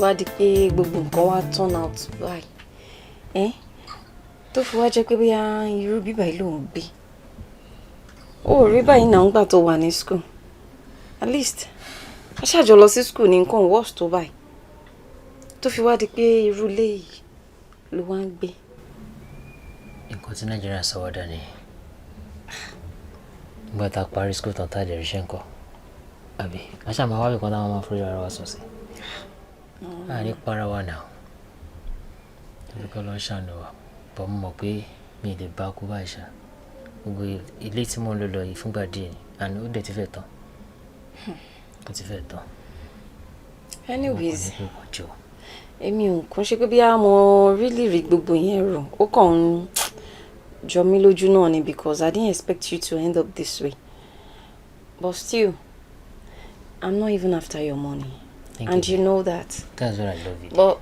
wá di pé gbogbo nǹkan wá turn out báyìí tó fi wá jẹ́ pé bóyá irú bíbá yìí ló ń gbé ó rí báyìí náà ń gbà tó wà ní school at least a ṣàjọ lọ sí school ní nǹkan worse tó báyìí tó fi wá di pé irú ilé yìí ló wá ń gbé. nǹkan tí Nàìjíríà sọ wọ́dà ni nígbà tá a parí school tán tá a dẹ̀ ríṣẹ́ nǹkan àbí a ṣáà máa wá bí kan táwọn máa fúri ara wa sùn sí a ní para wa náà torí kọ́ ló ń ṣàánú wa bọ́ mo mọ̀ pé mi lè bá kú báyìí ṣá gbogbo ilé tí mo ń lò lọ yìí fúngbà díẹ̀ ni àná ó dẹ̀ ti fẹ́ tán ó ti fẹ́ tán. Anyways èmi ò kàn ṣe pé bí mo really rí gbogbo yẹn rò ó kàn ń jọ mí lójú náà ni because I didn't expect you to end up this way but still I'm not even after your money. And you know that. That's what I love you. But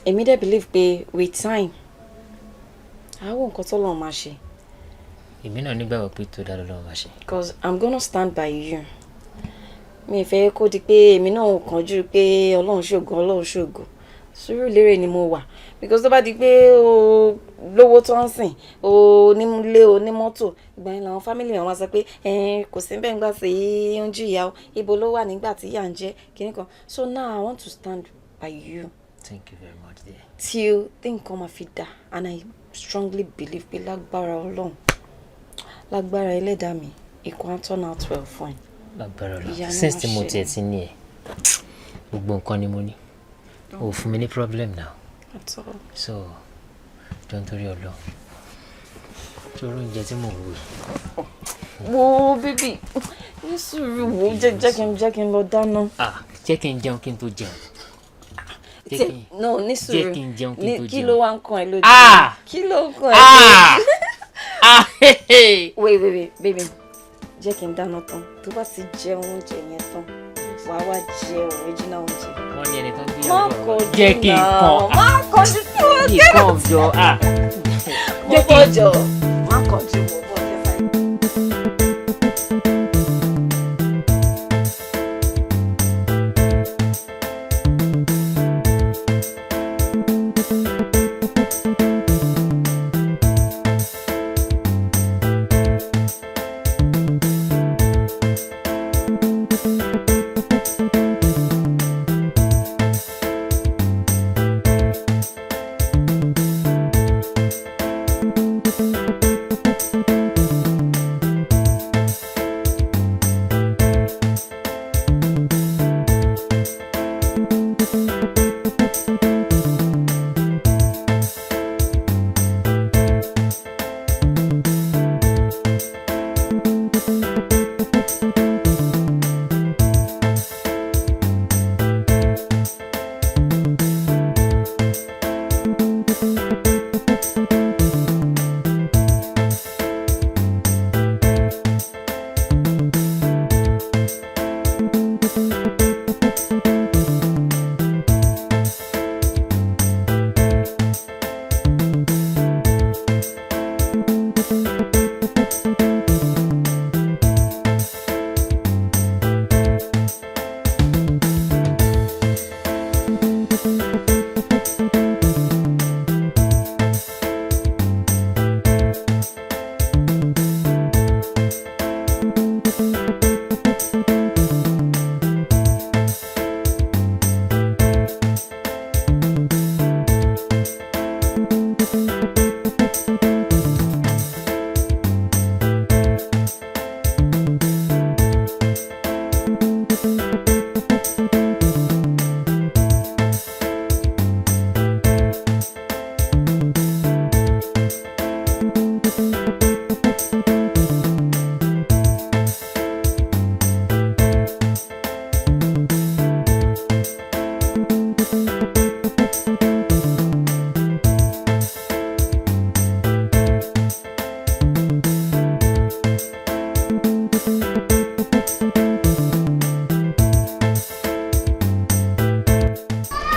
èmi dẹ̀ believe pé with time àwọn nǹkan tó lọ́ọ́ máa ṣe. Èmi náà nígbàgbọ́ pé tó dáa lọ́ọ́ máa ṣe. Because I'm gonna stand by you. Mi fẹ́ kó di pé èmi náà kánjú pé Ọlọ́run ṣògo. Sùúrù lérè ni mo wà. Because tó bá di pé o lówó tó ń sìn, o nílé o ní mọ́tò, ìgbà yẹn làwọn family wọn máa sọ pé kò sí bẹ́ẹ̀ nígbà tí ó ń jìyà o, ibo ló wà nígbà tí ìyà ń jẹ kíní kan. So now I want to stand by you. Thank you very much dear. Till nǹkan máa fi dà, and I strongly believe pé lágbára Ọlọ́run, lágbára Ẹlẹ́dàá mi, ìkan á turn out well fún ẹ. Lágbára Ọlọ́run. Since tí mo tiẹ̀ ti ní ẹ, gbogbo nǹkan ni mo ní. O fún mi ní problem now. That's all. So, don't worry Ọlọ́run. Ṣòro oúnjẹ tí mo wò. Wo baby, ní sùúrù wo jẹ́ kí n lọ dáná. Jẹ́ kí n jẹun kí n tó jẹun. No, ní sùúrù. Jẹ́ kí n jẹun kí n tó jẹun. Kí ló wá ń kàn ẹ́ lójú? Kí ló ń kàn ẹ́ lójú? Wait, baby. Jẹ́ kí n dáná tán. Tó bá ti jẹ oúnjẹ yẹn tán, wà á wá jẹ original oúnjẹ. Wọ́n ní ẹni tó ń bí Má kọjú jẹ́ kí n kàn. Má kọjú tí wọ́n Kí n kàn jọ. Jẹ́ kí n jọ. Má kọjú wọ̀ bọ́ jẹ́ fáyé.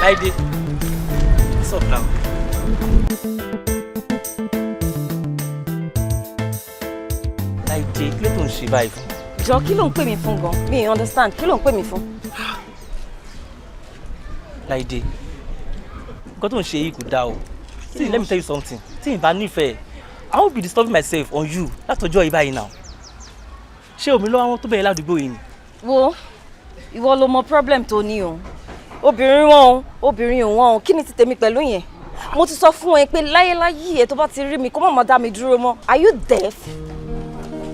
Láìdé, what's up now? Láìdé, kí ló tó ń ṣe báyìí fún? Jọ kí ló ń pè mí fún gan? Mi understand, kí ló ń pè mí fún? Láìdé, nǹkan tó ń ṣe yìí kò dáa o. See, let me tell you something. Tí n bá nífẹ̀ẹ́, I won't be disturbing myself on you látọjọ́ yìí báyìí now. Ṣé omi lọ́wọ́ àwọn tó bẹ̀rẹ̀ ládùúgbò yìí ni? Wo, ìwọ ló mọ problem tó ní o. Obìnrin wọn o, obìnrin ò wọn o. Kí ni ti tèmi pẹ̀lú yẹn? Mo ti sọ fún ẹ pé láyéláyé ẹ tó bá ti rí mi kó má má dá mi dúró mọ́. Are you deaf?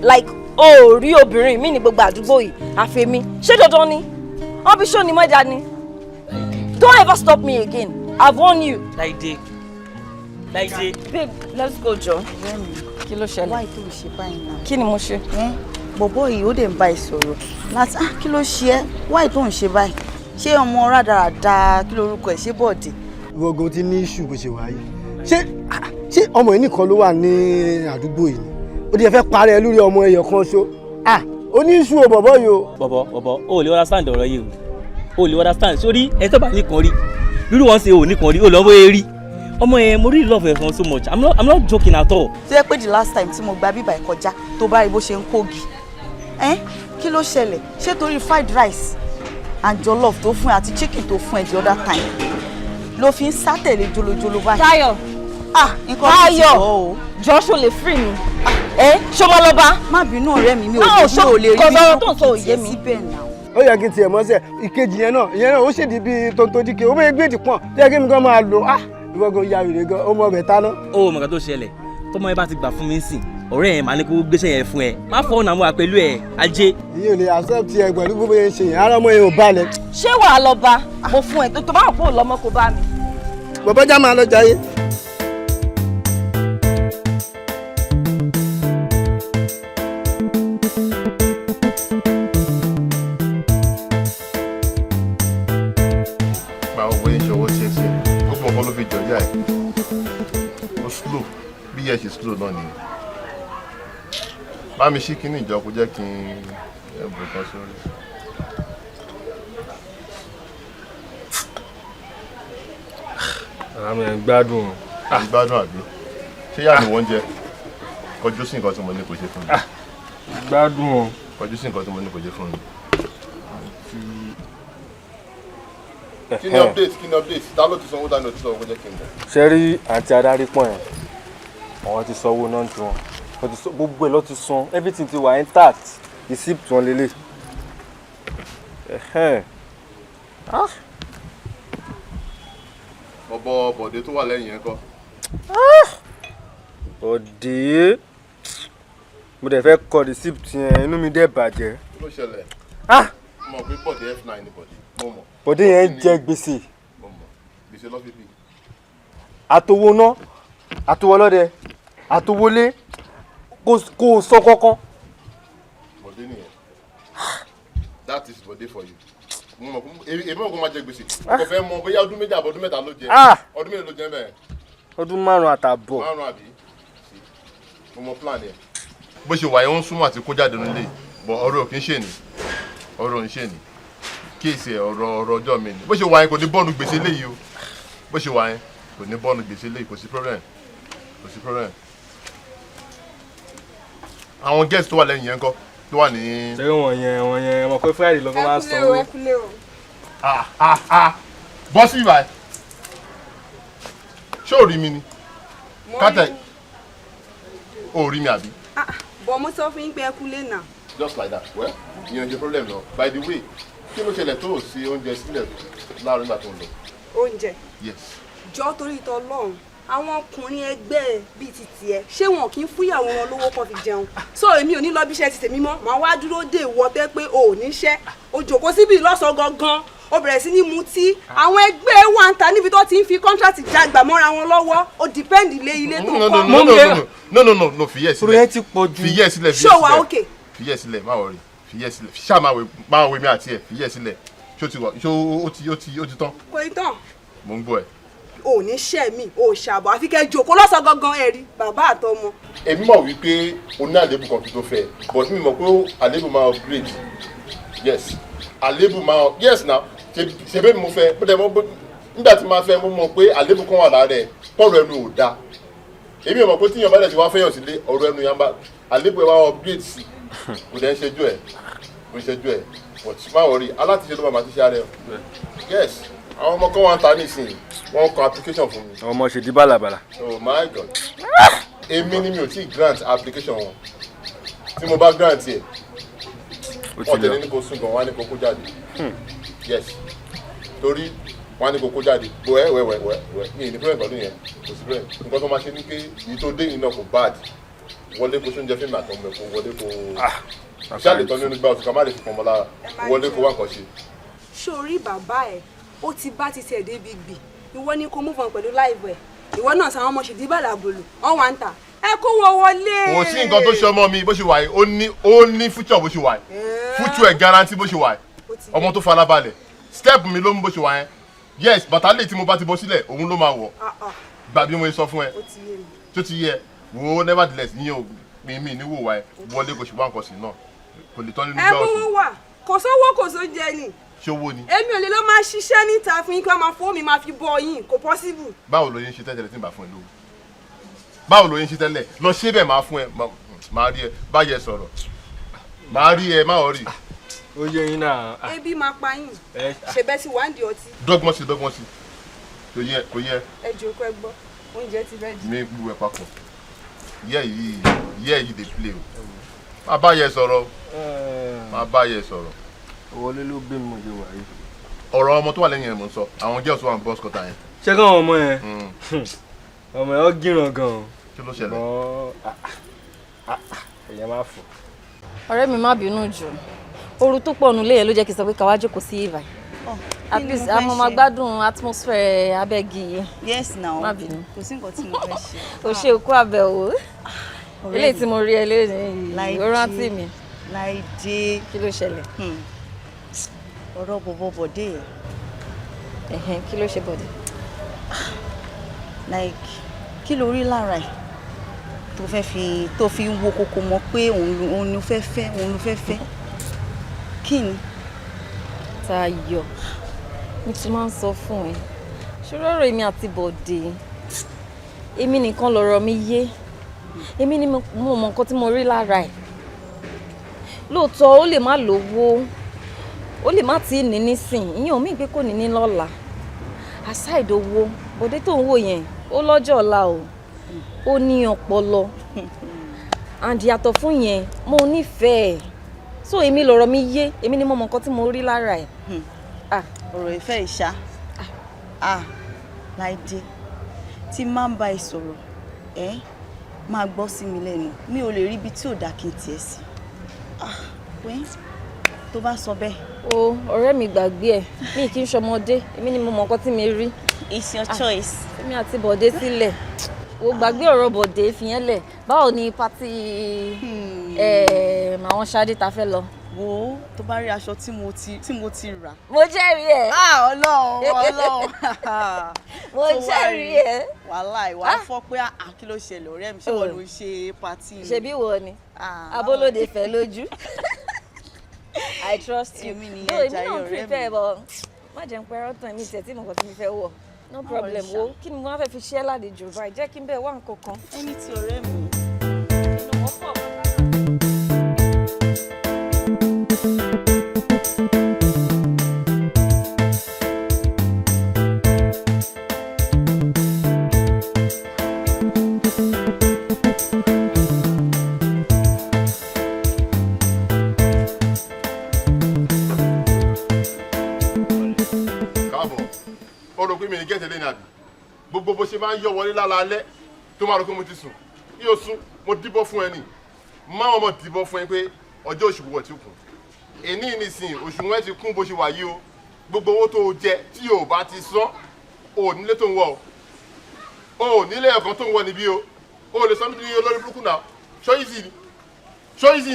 Like, o rí obìnrin mi ní gbogbo àdúgbò yìí àfẹ́mi. Ṣé dandan ni? Wọ́n bí ṣó ni mọ́ ẹ̀dá ni. Don't ever stop me again. I've warned you. Láìdé. Babe, let's go, John. Kí ló ṣẹlẹ̀? Why tó ṣe báyìí náà? Kí ni mo ṣe? Bọ̀bọ́ yìí ó dẹ̀ ń bá ẹ sọ̀rọ̀. Láti kí ló ṣe ẹ́? Why tó ń ṣe báyìí? Ṣé ọmọ rádaràda kí lorúkọ ẹ̀ ṣe Bọ̀dé? Gbogbo ti ní issue bó ṣe wáyé. Ṣé ọmọ yìí nìkan ló wà ní àdúgbò yìí? Ó dẹ̀ fẹ́ parẹ́ lórí ọmọ ẹyọ kan ṣó. Ó ní issue o bọ̀bọ́ yìí o. Bọ̀bọ̀, o ò lè understand ọ̀rọ̀ yìí o. O ò lè understand sórí ẹ tó bá nìkan rí. Irú wọn ṣe ò nìkan rí, o lọ bóyá rí. Ọmọ yẹn mo really love her so much. I'm not joking at all. Ṣé ẹ pé the last time tí mo gba bíbà ẹ̀ kọjá tó bá rí bó ṣe ń kógi? Kí ló ṣẹlẹ̀? Ṣé torí fried rice and jollof tó fún ẹ àti chicken tó fún ẹ the other time ló fi ń sátẹ̀lé jolojolo báyìí? Táyọ̀. Nǹkan ti bọ̀ o. Joshua lè free mi. Ṣé ọmọ lọ bá? Má bínú ọ̀rẹ́ mi ò lè rí kọ̀ọ̀sọ̀rọ̀ tó ń sọ òye mi. síbẹ̀ náà. Ó yẹ kí n tiẹ̀ mọ́sẹ̀ ìkejì yẹn náà ó ṣèdí bíi tontodike ó bẹ́ẹ̀ gbèdì pọ̀n tó yẹ kí mi gan máa lò ìwọ́gun ya wèrè gan ó mọ ọbẹ̀ táná. Ó mọ̀ ká tó ṣẹlẹ̀ tọmọ yẹn bá ti gbà fún mi sìn ọ̀rẹ́ yẹn máa ní kó gbéṣẹ́ yẹn fún ẹ má fọ́ ọ̀nà àmúwa pẹ̀lú ẹ ajé. ìyẹn ò lè accept ẹ pẹ̀lú gbogbo yẹn ṣe yẹn ara ọmọ yẹn ò balẹ̀. Ṣé wàá lọ bá? Mo fún ẹ tó bá wà fún òlọ́mọ kó bá mi. bàbá já máa lọ jayé. bí ẹ ṣe slow náà ni bá mi ṣí kíní ìjọ kó jẹ́ kí n ẹ̀bùn kan sórí. àmì ẹ̀ ń gbádùn. ń gbádùn àbí ṣé yà ni wọ́n jẹ kọjú sí nǹkan tí mo ní kò ṣe fún mi. gbádùn o. kọjú sí nǹkan tí mo ní kò ṣe fún mi. kí ni update ta ló ti sanwó ta ni o ti sanwó kó jẹ́ kí n bọ̀. ṣe rí àǹtí adarí pọ̀ yẹn àwọn ti sanwó náà tí wọn gbogbo ẹ̀ ló ti san everything ti wà intact receipt wọn lélẹ̀. ọbọ Bọ̀dé tó wà lẹ́yìn yẹn kọ́. Bọ̀dé mo dẹ̀ fẹ́ kọ receipt yẹn inú mi dẹ̀ bàjẹ́. kí ló ṣẹlẹ̀. mo mọ̀ pé Bọ̀dé F9 ni Bọ̀dé mo mọ̀. Bọ̀dé yẹn jẹ gbèsè. mo mọ̀ gbèsè lọ́fíì bí. àtòwò náà àtòwò ọlọ́dẹ àtòwọlé kò sọ kankan. Bọ̀dé nìyẹn that is Bọ̀dé for you. mo mọ̀ èmi ò kó máa jẹ gbèsè kò fẹ́ mọ bóyá ọdún méjì àbọ̀ ọdún mẹ́ta ló jẹ ọdún mélòó ló jẹ bẹ́ẹ̀. ọdún 5 àtàbọ̀. 5 àbí mo mọ plan yẹn. bó ṣe wà yẹn ń súnmọ́ àti kó jáde nílé bọ̀ ọ̀rọ̀ kì í ṣe ni ọ̀rọ̀ ń ṣe ni kéèsì ọ̀rọ̀ ọjọ́ mi ni bó ṣe wà yẹn kò ní bọ́ọ̀nù gbèsè léyìí o bó ṣe wà yẹn kò ní bọ́ọ̀nù gbèsè léyìí kò sí problem. àwọn guest tó wà lẹ́yìn yẹn kọ́ tó wà ní. ṣé wọ́n yẹn ọmọ pé Friday ló fẹ́ máa sanwó. ẹ kúlé o. bọ́ sí ibà ṣé ò rí mi ni kátẹ ò rí mi àbí. bọ̀ mo sọ fún yín pé ẹ kúlé náà. just like that well ìyẹn ṣe problem lọ by the way kí ló ṣẹlẹ̀ tó o sí oúnjẹ sílẹ̀ láàrin ìgbà tó ń lọ. oúnjẹ. yes. jọ torí tọlọ́run àwọn ọkùnrin ẹgbẹ́ bíi ti tiẹ̀ ṣé wọn kì í fúyàwó wọn lówó kan fi jẹun so èmi ò ní lọ bí iṣẹ́ ti tèmi mọ́ màá wá dúró dè wọ́ tẹ́ pé o ò níṣẹ́ o jòkó síbi lọ́sàn-án gangan o bẹ̀rẹ̀ sí ní mutí àwọn ẹgbẹ́ wà ń ta níbi tó ti ń fi kọ́ńtrátì jagbà mọ́ra wọn lọ́wọ́ o dìpẹ́ǹdì lé ilé tó kọ́. no fìyẹ́ sílẹ̀ kúrò ti pọ̀ jù. fìyẹ́ sílẹ̀ ṣó wa òkè. fìyẹ́ sílẹ̀ má wọrí fìyẹ́ sílẹ̀ ṣáà máa wé mi àti ẹ̀ fìyẹ́ sílẹ̀ ṣó ó ti tán. kò ì tán. mo ń gbọ́ ẹ. ò ní ṣẹ́ mi ò ṣàbọ̀ àfi kẹ́ jòkó lọ́sàn gangan ẹ̀rí bàbá àtọmọ. èmi mọ̀ wípé o ní àlébù kan tó fẹ́ but mi mọ̀ pé àlébù máa upgrade yes àlébù máa yes now ṣe bẹ́ẹ̀ mo fẹ́ bó dẹ̀ mọ́ nígbà tí máa fẹ́ mo mọ̀ pé àlébù kan wà lára ẹ̀ tọ̀rọ̀ ẹnu ò dáa èmi mọ̀ pé tíyan bá dẹ̀ ti wá fẹ́yàn sílé ọ̀rọ̀ ẹnu yẹn bá àlébù ẹ̀ wá upgrade sí kò dẹ̀ ń ṣẹ́jú ẹ̀ but má wọrí alátiṣe ló máa ti ṣe ara ẹ̀ yes àwọn ọmọ kan wà ń ta nísìnyí wọ́n kọ application fún mi. ọmọ ṣe di bálabàlà. Oh my God. Èmi ni mi ò tí grant application wọn. Tí mo bá grant ẹ̀, ọ̀tẹ̀lẹ̀ ní kò sùn gan, wọ́n á ní kó kó jáde. Yes. Torí wọ́n á ní kó kó jáde. Bó wẹ́ mi ní problem pẹ̀lú yẹn. Kò sí problem. Nǹkan tó máa ṣe ní pé èyí tó dé yìí náà kò bad. Wọlé kó sóúnjẹ fíìmù àtọmọ ẹ̀kọ́ wọlé kó. Ṣáàlì tán nínú gbà òsì ká má lè fi pọnmọ lára. Wọlé kó wá nǹkan ṣe. Sórí bàbá ẹ̀, ó ti bá ti tiẹ̀ débi gbì. Ìwọ ní kó move on pẹ̀lú live ẹ̀. Ìwọ náà sàwọn ọmọ ṣèdí bàlàbòlò. Wọ́n wá ń tà. Ẹ kó wọ wọlé. Kò sí nǹkan tó ṣe ọmọ mi bó ṣe wà yìí, ó ní future bó ṣe wà yìí. Future ẹ̀ guarantee bó ṣe wà yìí. Ọmọ tó farabalẹ̀. Step mi ló mú bó ṣe wà yẹn. Yes, bàtà lè tí mo bá ti bọ́ sílẹ̀, òun ló máa wọ̀. Gbà bí mo sọ fún ẹ. Tó ti yẹ, wo nevertheless yín o mi ní wò wá ẹ. Wọlé kò ṣe wá nǹkan sí náà. Kò lè tán nínú gbà òsì. Ẹ kó wà. Kò sówó kò sóúnjẹ ni. Ṣówó ni. Èmi ò lè lọ máa ṣiṣẹ́ níta fún yín kí wọ́n máa fowó mi máa fi bọ́ yín. Kò possible. Báwo ló yín ṣe tẹ́tẹ̀lẹ̀ tí ń bá fún ẹ lówó? Báwo ló yín ṣe tẹ́lẹ̀? Lọ ṣé bẹ́ẹ̀ máa fún ẹ. Máa rí ẹ. Báyẹ̀ sọ̀rọ̀. Máa rí ẹ, má ò rí. Ó yẹ yín náà. Ebi máa pa yín. Ṣe bẹ́ẹ̀ sì wá ń di ọtí. Dọ́gbọ́n sí. Kò yẹ. Ẹ jókòó ẹ gbọ́. Oúnjẹ ti ready. Mi gbú ẹ papọ̀. Yẹ́ yìí dey play o. Má báyẹ̀ sọ̀rọ̀. Má báyẹ̀ sọ̀rọ̀. Wọlé ló bí mo ṣe wà yìí. Ọ̀rọ̀ ọmọ tó wà lẹ́yìn ẹ̀ mò ń sọ. Àwọn girls wà ní bus cutter yẹn. Ṣé káwọn ọmọ yẹn? Ọmọ yẹn ó gíràn gan-an. Kí ló ṣẹlẹ̀? Ẹ̀yẹ máa fò. Ọ̀rẹ́ mi má bínú jù. Ooru tó pọ̀ nulẹ̀ yẹn ló jẹ́ kí n sọ pé ká wá jókòó sí ìbàyí. At least a máa gbádùn atmosphere abẹ́gi. Yes now. Má bínú. Kò sí nǹkan tí mo fẹ́ ṣe. O ṣe òkú àbẹ̀wò. Eléyìí tí mo rí ẹ lónìí, ó rántí mi. Láìdé. Kí ló ṣẹlẹ̀? Ọ̀rọ̀ bọ̀bọ̀ bọ̀dé ẹ̀. Kí ló ṣe bọ̀dé? Like kí ló rí lára ẹ̀ tó fi ń wo kókó mọ́ pé òun ló fẹ́ fẹ́. Kí ni? Táyọ̀, mo ti máa ń sọ fún ẹ. Ṣòro ọ̀rọ̀ èmi àti bọ̀dé. Èmi nìkan lọ̀rọ̀ mi yé. Èmi ni mo mọ nǹkan tí mo rí lára ẹ̀. Lóòótọ́ ó lè má lówó. Ó lè má tí ì ní nísìn. Ìyẹn ò mí pé kò ní ní lọ́la. Aside owó, bọ̀dé tó ń wò yẹn, ó lọ́jọ́ ọ̀la o. Ó ní ọpọlọ. And yàtọ̀ fún yẹn, mo nífẹ̀ẹ́. So èmi lọ̀rọ̀ mi yé, èmi ni mo mọ nǹkan tí mo rí lára ẹ̀. Ọ̀rọ̀ ìfẹ́ ìṣá. Láìdé, tí máa ń bá ẹ sọ̀rọ̀, máa gbọ́ sí mi lẹ́nu. Mi ò lè rí ibi tí ò dá kí n tiẹ̀ sí. Tó bá sọ bẹ́ẹ̀. Ọ̀rẹ́ mi gbàgbé ẹ̀, mi kì í ṣọmọdé, èmi ni mo mọ nǹkan tí mi rí. It's your choice. Èmi àti bọ̀dé sílẹ̀. O gbàgbé ọ̀rọ̀ bọ̀dé fìyẹn lẹ̀. Báwo ni pátì àwọn Ṣadé ta fẹ́ lọ? Wo tó bá rí aṣọ tí mo ti rà. Mo jẹ́rìí ẹ̀. Ọlọ́run. Mo jẹ́rìí ẹ̀. Wàhálà ìwà fọ́ pé kí ló ṣẹlẹ̀ ọ̀rẹ́ mi ṣé wọ́n ló ń ṣe pátì. Ṣebí wo ni? Abólóde fẹ́ lójú. I trust you. Èmi nìyẹn jayé ọ̀rẹ́ mi. Prepare bọ̀. Má jẹun pé ẹ̀rọ tán mi tẹ̀ tí mo kàn tí mi fẹ́ wọ̀. No problem. Wo kí ni mo wá fẹ́ fi ṣe ládejò báyìí? Jẹ́ kí n bẹ̀ wá nǹkan kan. Ẹni tí ọ̀rẹ́ mi. gẹ́tẹ̀ lẹ́nu àbí gbogbo bó ṣe máa ń yọ wọlé lálaalẹ́ tó máa rò pé mo ti sùn yóò sùn mo dìbò fún ẹ nì máa wọn mọ̀ dìbò fún ẹ pé ọjọ́ òṣùwọ̀n ti kún èní nísìnyí òṣùwọ̀n ti kún bó ṣe wà yìí o gbogbo owó tó o jẹ tí o bá ti san o nílé tó ń wọ o nílé ẹ̀kan tó ń wọ níbí o lè sọ mí ní olórí burúkú náà ṣó easy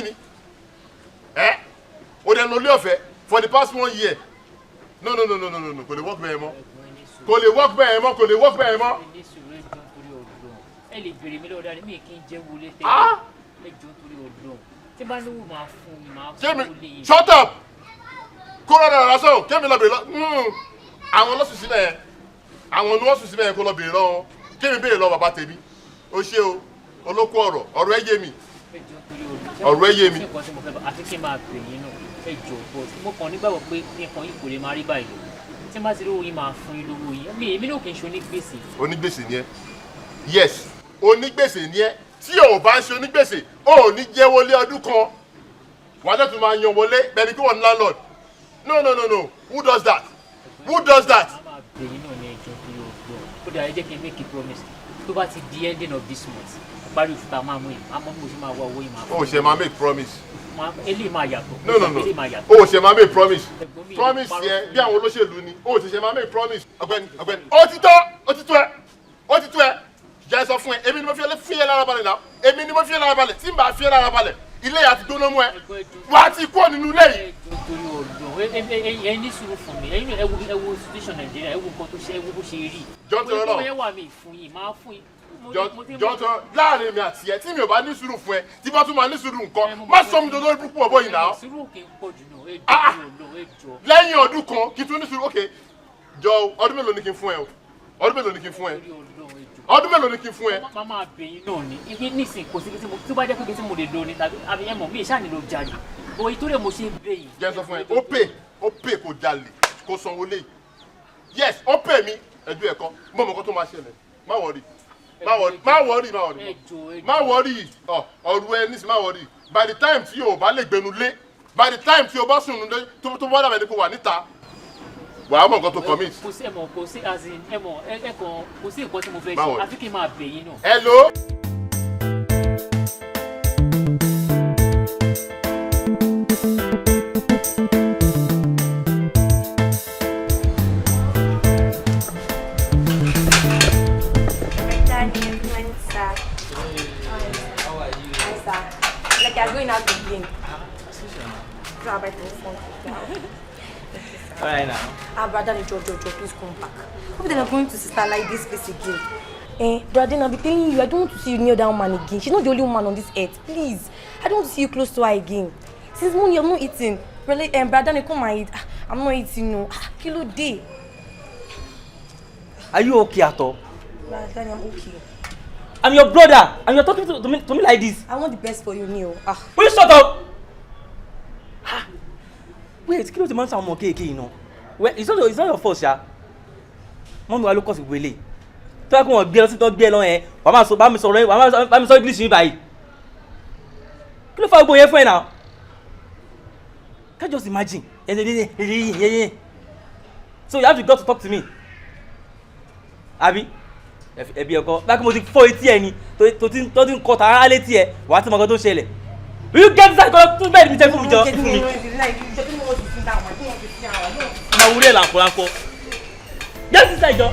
ni o dẹ̀ nù lé ọ̀fẹ́ for the past 1 year no kò lè work bẹ́ẹ̀ mọ́ kò lè work bẹ́ẹ̀ mọ́. ẹ lè bèrè mi lọ́wọ́ dáadé mi kì í jẹ́ wọlé tẹ́lẹ̀ ẹ jọ torí ọdún tí bá lówó máa fún mi máa fún mi lè. shut up kó rọra rà sọ kémi lọ bèrè lọ àwọn lọ́sùn síbẹ̀ yẹn àwọn ni wọ́n sùn síbẹ̀ yẹn kó lọ bèrè lọ́wọ́ kémi bèrè lọ bàbá tèmi o ṣe o olóko ọ̀rọ̀ ẹ yé mi ọ̀rọ̀ ẹ yé mi. àti kí n máa pè yín náà ẹ jọ bọ mo kàn nígbàgbọ́ pé nǹkan yìí kò lè máa rí báyìí tí tí má ti rí owó yín máa fún yín lówó yín èmi náà kì í ṣe onígbèsè. Onígbèsè ni ẹ yes onígbèsè ni ẹ tí o bá ń ṣe onígbèsè o ò ní jẹ́ wọlé ọdún kan wàá dẹ̀ tún máa yan wọlé bẹ́ẹ̀ ni kí wọ́n ní landlord no who does that who does that. èyí náà ní ẹjọ́ tó yóò gbọ́ ó dàá ẹ jẹ́ kí n make a promise tó bá ti di ending of this month parí oṣù tá a máa mú yìí àmọ́ mo ṣe máa wá owó yìí máa fún o ṣe máa make promise. eléyìí máa yàtọ̀. no o ṣe máa make promise promise yẹn bí àwọn olóṣèlú ni o ṣe máa make promise. ọ̀gbẹ́ni ó ti tó ẹ jẹ́ sọ fún ẹ èmi ni mo fi ẹ lára balẹ̀ náà èmi ni mo fi ẹ lára balẹ̀ tí n bá fi ẹ lára balẹ̀ ilé yà ti gbóná mú ẹ wà á ti kúrò nínú ilé yìí. ẹ ní sùúrù fún mi ẹ wo situation Nàìjíríà ẹ wo nǹkan tó ṣe ẹ wo bó ṣe rí. jọ́ntọ́ lọ ẹ wà mí fún yìí máa fún yìí. jọ́ntọ́ láàrin mi àti ẹ tí mi ò bá ní sùúrù fún ẹ tí bá tún máa ní sùúrù nǹkan má sọ mi dọ́dọ́ púpọ̀ ọ̀bọ yìí náà. sùúrù kì í pọ̀ jù náà ẹ jọ. lẹ́yìn ọdún kan kí tún ní sùúrù ok jọ ọdún mélòó ni kí n fún ẹ o ọdún mélòó ni kí n fún ẹ ọdún mélòó ni kí n fún ẹ. máa bẹ̀yìn náà ni ibi nísìn kò sí tí mo tó bá jẹ́ pé tí mo lè lò ní tàbí àbí ẹ mọ̀ mí ìṣáà nílò jalè òye tó rẹ̀ mo ṣe ń bẹ̀yìn. jẹ́ sọ fún ẹ ó pè kó jalè kó sanwó lé yes ó pè mí ẹjọ́ ẹ̀kọ́ mọ̀ mọ̀ kó tó máa ṣẹlẹ̀ má wọrí ọ̀rọ̀ ẹ nísìn má wọrí by the time tí o bá lè gbẹnu lé by the time tí o bá sùn lé tó bá dàbẹ̀ ní kó wà níta wàá mọ̀ nǹkan tó commit. kò sí kò sí azin ẹ̀kọ́ kò sí nǹkan tí mo fẹ́ ṣe àfi kí n máa bẹ̀ yín náà. hello. Like you're going out again. Grab my phone now. All right now. Brother, Jojo, please come back. Hope they're not going to sister like this place again. Brother, I'll be telling you, I don't want to see you near that woman again. She's not the only woman on this earth. Please, I don't want to see you close to her again. Since morning, I'm not eating. Brother, come and eat. I'm not eating, no. Kilo day. Are you okay at all? Brother, I'm okay. I'm your brother, and you're talking to me like this. I want the best for you, Neil. Will you shut up? Wait, kí ló ti máa ń sá ọmọ kéèké náà? Well, it's not your fault, ṣá. Mọ́mí wa ló kọ́ sí gbélé. Tó yẹ kó wọ́n gbé lọ sí tó gbé lọ yẹn, wàá máa sọ bá mi sọ English yín báyìí. Kí ló fa gbogbo yẹn fún ẹ náà? Can't just imagine. So you have to go to talk to me. Abi? Ẹbí ẹ̀kọ́ báyìí mo ti fọ́ etí ẹ ni tó ti ń kọ́ tààrà létí ẹ wàá tí mo kọ́ tó ń ṣẹlẹ̀. Will you get inside kọ́ tún bẹ́ẹ̀ mi tẹ́ fún mi jọ fún mi. Máa wúlé làǹkóláńkó. Get inside jọ.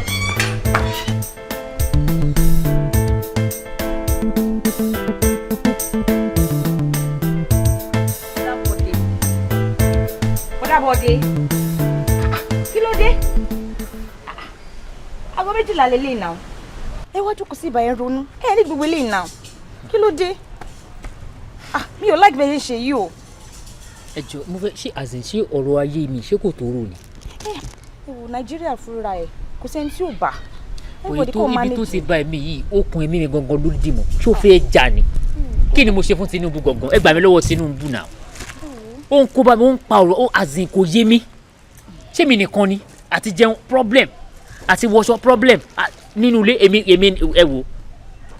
Bọ́dé kí ló dé? Aago méjìlá lélẹ́yìn náà. Ẹ wá jókòó sí ìbàyẹn ronú ẹ ní gbogbo eléyìí náà kí ló dé mi ò like bẹ́ẹ̀ ṣe yìí o. ẹ jọ mo fẹ́ ṣe àzìn ṣé ọ̀rọ̀ ayé mi ṣé kò tó rò ni. ẹ wò Nàìjíríà fúnra ẹ kò sẹ́ni tí ò bá. òye tó ibi tó ti bá ẹ̀mí yìí okùn ẹ̀mí mi gangan ló dì mọ́ ṣé o fẹ́ jà ni kí ni mo ṣe fún Tinubu gangan ẹ gbà mí lọ́wọ́ Tinubu náà ó ń kó bá mi ó ń pa ọ̀rọ̀ ó àzìn kò yé mi ṣé mi nìkan ni àti jẹun problem àti wọṣọ problem nínú ilé èmi ẹ wò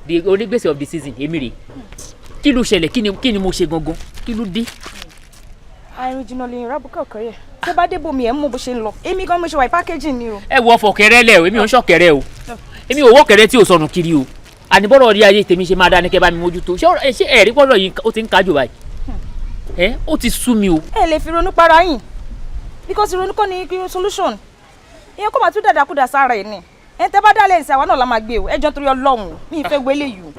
the only gbèsè of the season èmi rè kí ló ṣẹlẹ̀ kí ni mo ṣe gangan kí ló dé. àìrìn jìnnà lè rà bùkẹ́ ọ̀kẹ́rẹ́ tó bá dé bomi ẹ̀ mú bó ṣe ń lọ èmi gan mo ṣe wà packaging ni o. ẹ wọ ọfọkẹrẹ lẹ o èmi ò ń ṣọkẹrẹ o èmi ò wọkẹrẹ tí ò sọnù kiri o àníbọ̀rọ̀ orí ayé tèmi ṣe máa dá ní kẹ́ bá mi mójútó ṣé ẹ̀rí gbọ́dọ̀ yìí ó ti ń kájò báyìí ẹ ó ti sú mi o. ẹ lè fi ronú para yín because ronú kọ́ ni solution ìyẹn kó máa tún dàdàkúdà sára ẹ̀ ni ẹ tẹ́ bá dálé ìsìn àwa náà la máa gbé o ẹjọ́ torí Ọlọ́run mi ì fẹ́ gbélé yìí o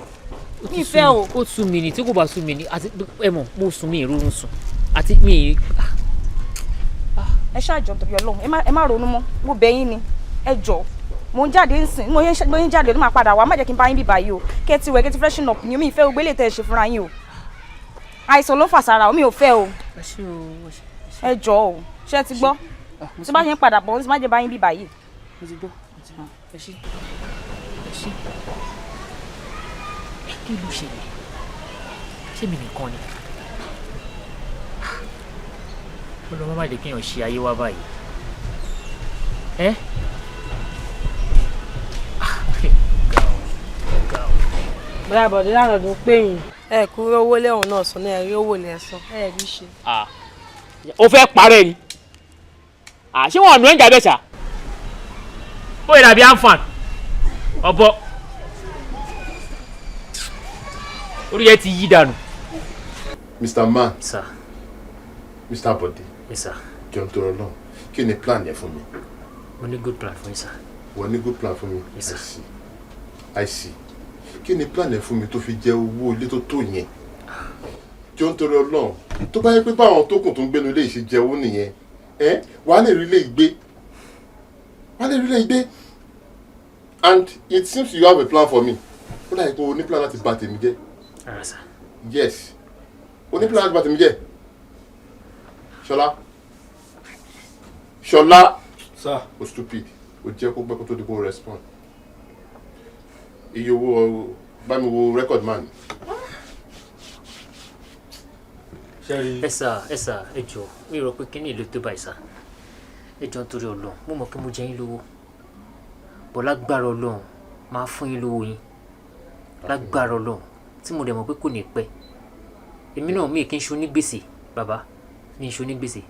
mi ì fẹ́ o. ó sú mi ni tí kò bá sú mi ni àti ẹ mọ̀ mo sùn mi ìrorun sùn àti mi. ẹ ṣáàjọ torí Ọlọ́run ẹ má ronú mọ́ mo bẹ̀ yín ni ẹ jọ mo ń jáde ń sìn mo ń jáde ló máa padà wá má jẹ́ kí n bá yín bíbá yìí o kẹ́ ti wẹ̀ kẹ́ ti freshen up ni mi ì fẹ́ gbélé tẹ́ ẹ ṣe fúnra yín o àìsàn ló fà sára o mi ò fẹ́ o ẹ jọ o ṣé ti gbọ́ tí bá ṣe ń padà bọ̀ ń sì má jẹ́ bá yín bíbá yìí. Kí ló ṣẹlẹ̀ ṣé mi nìkan ni ó lọ má má lè kéèyàn ṣe ayé wá báyìí bóyá bọ̀dé lánàá ló pè yín ẹ kú owó lẹ́wọ̀n náà sọ náà ẹ rí owó lẹ́ sọ ẹ rí ṣe. o fẹ́ parẹ́ ni ṣé wọn àná ẹ̀ ń jà bẹ́ẹ̀ ṣá ó yẹ dàbí àǹfàn ọ̀bọ orí ẹ ti yí dànù. Mr. Man. Sir. Mr. Bode. Yes, sir. John Torolong, kí ni plan yẹn fún mi? Mo ní good plan fún yín, sir. Wọ́n ní good plan fún mi? Yes, sir. I see. Kí ni plan yẹn fún mi tó fi jẹ owó ilé tó tó yẹn? John Torolong, tó bá yẹ pé báwọn tó kùn tó ń gbénu ilé ìṣe jẹ owó nìyẹn, wàá lè rí ilé ìgbé. Wàá lè rí ilé ìgbé. And it seems you have a plan for me. Ó dà yẹ pé o ní plan láti bà tèmi jẹ́. Sir. Yes. O ní plan láti bà tèmi jẹ́. Ṣọlá. Ṣọlá. Sir. O stupid. O jẹ́ kó gbẹ́ kó tó di kó respond. Iye owó bá mi wo record man. Ẹ sà ẹ jọ̀ọ́ mi rò pé kíní ìlú tó báyìí sà. Ẹ jọ̀ọ́ nítorí Ọlọ́run mo mọ̀ pé mo jẹ yín lówó. Bọ̀ lágbára Ọlọ́run máa fún yín lówó yín. Lágbára Ọlọ́run tí mo dẹ̀ mọ̀ pé kò ní pẹ́. Èmi náà mi kì í ṣe onígbèsè bàbá mi ṣe onígbèsè.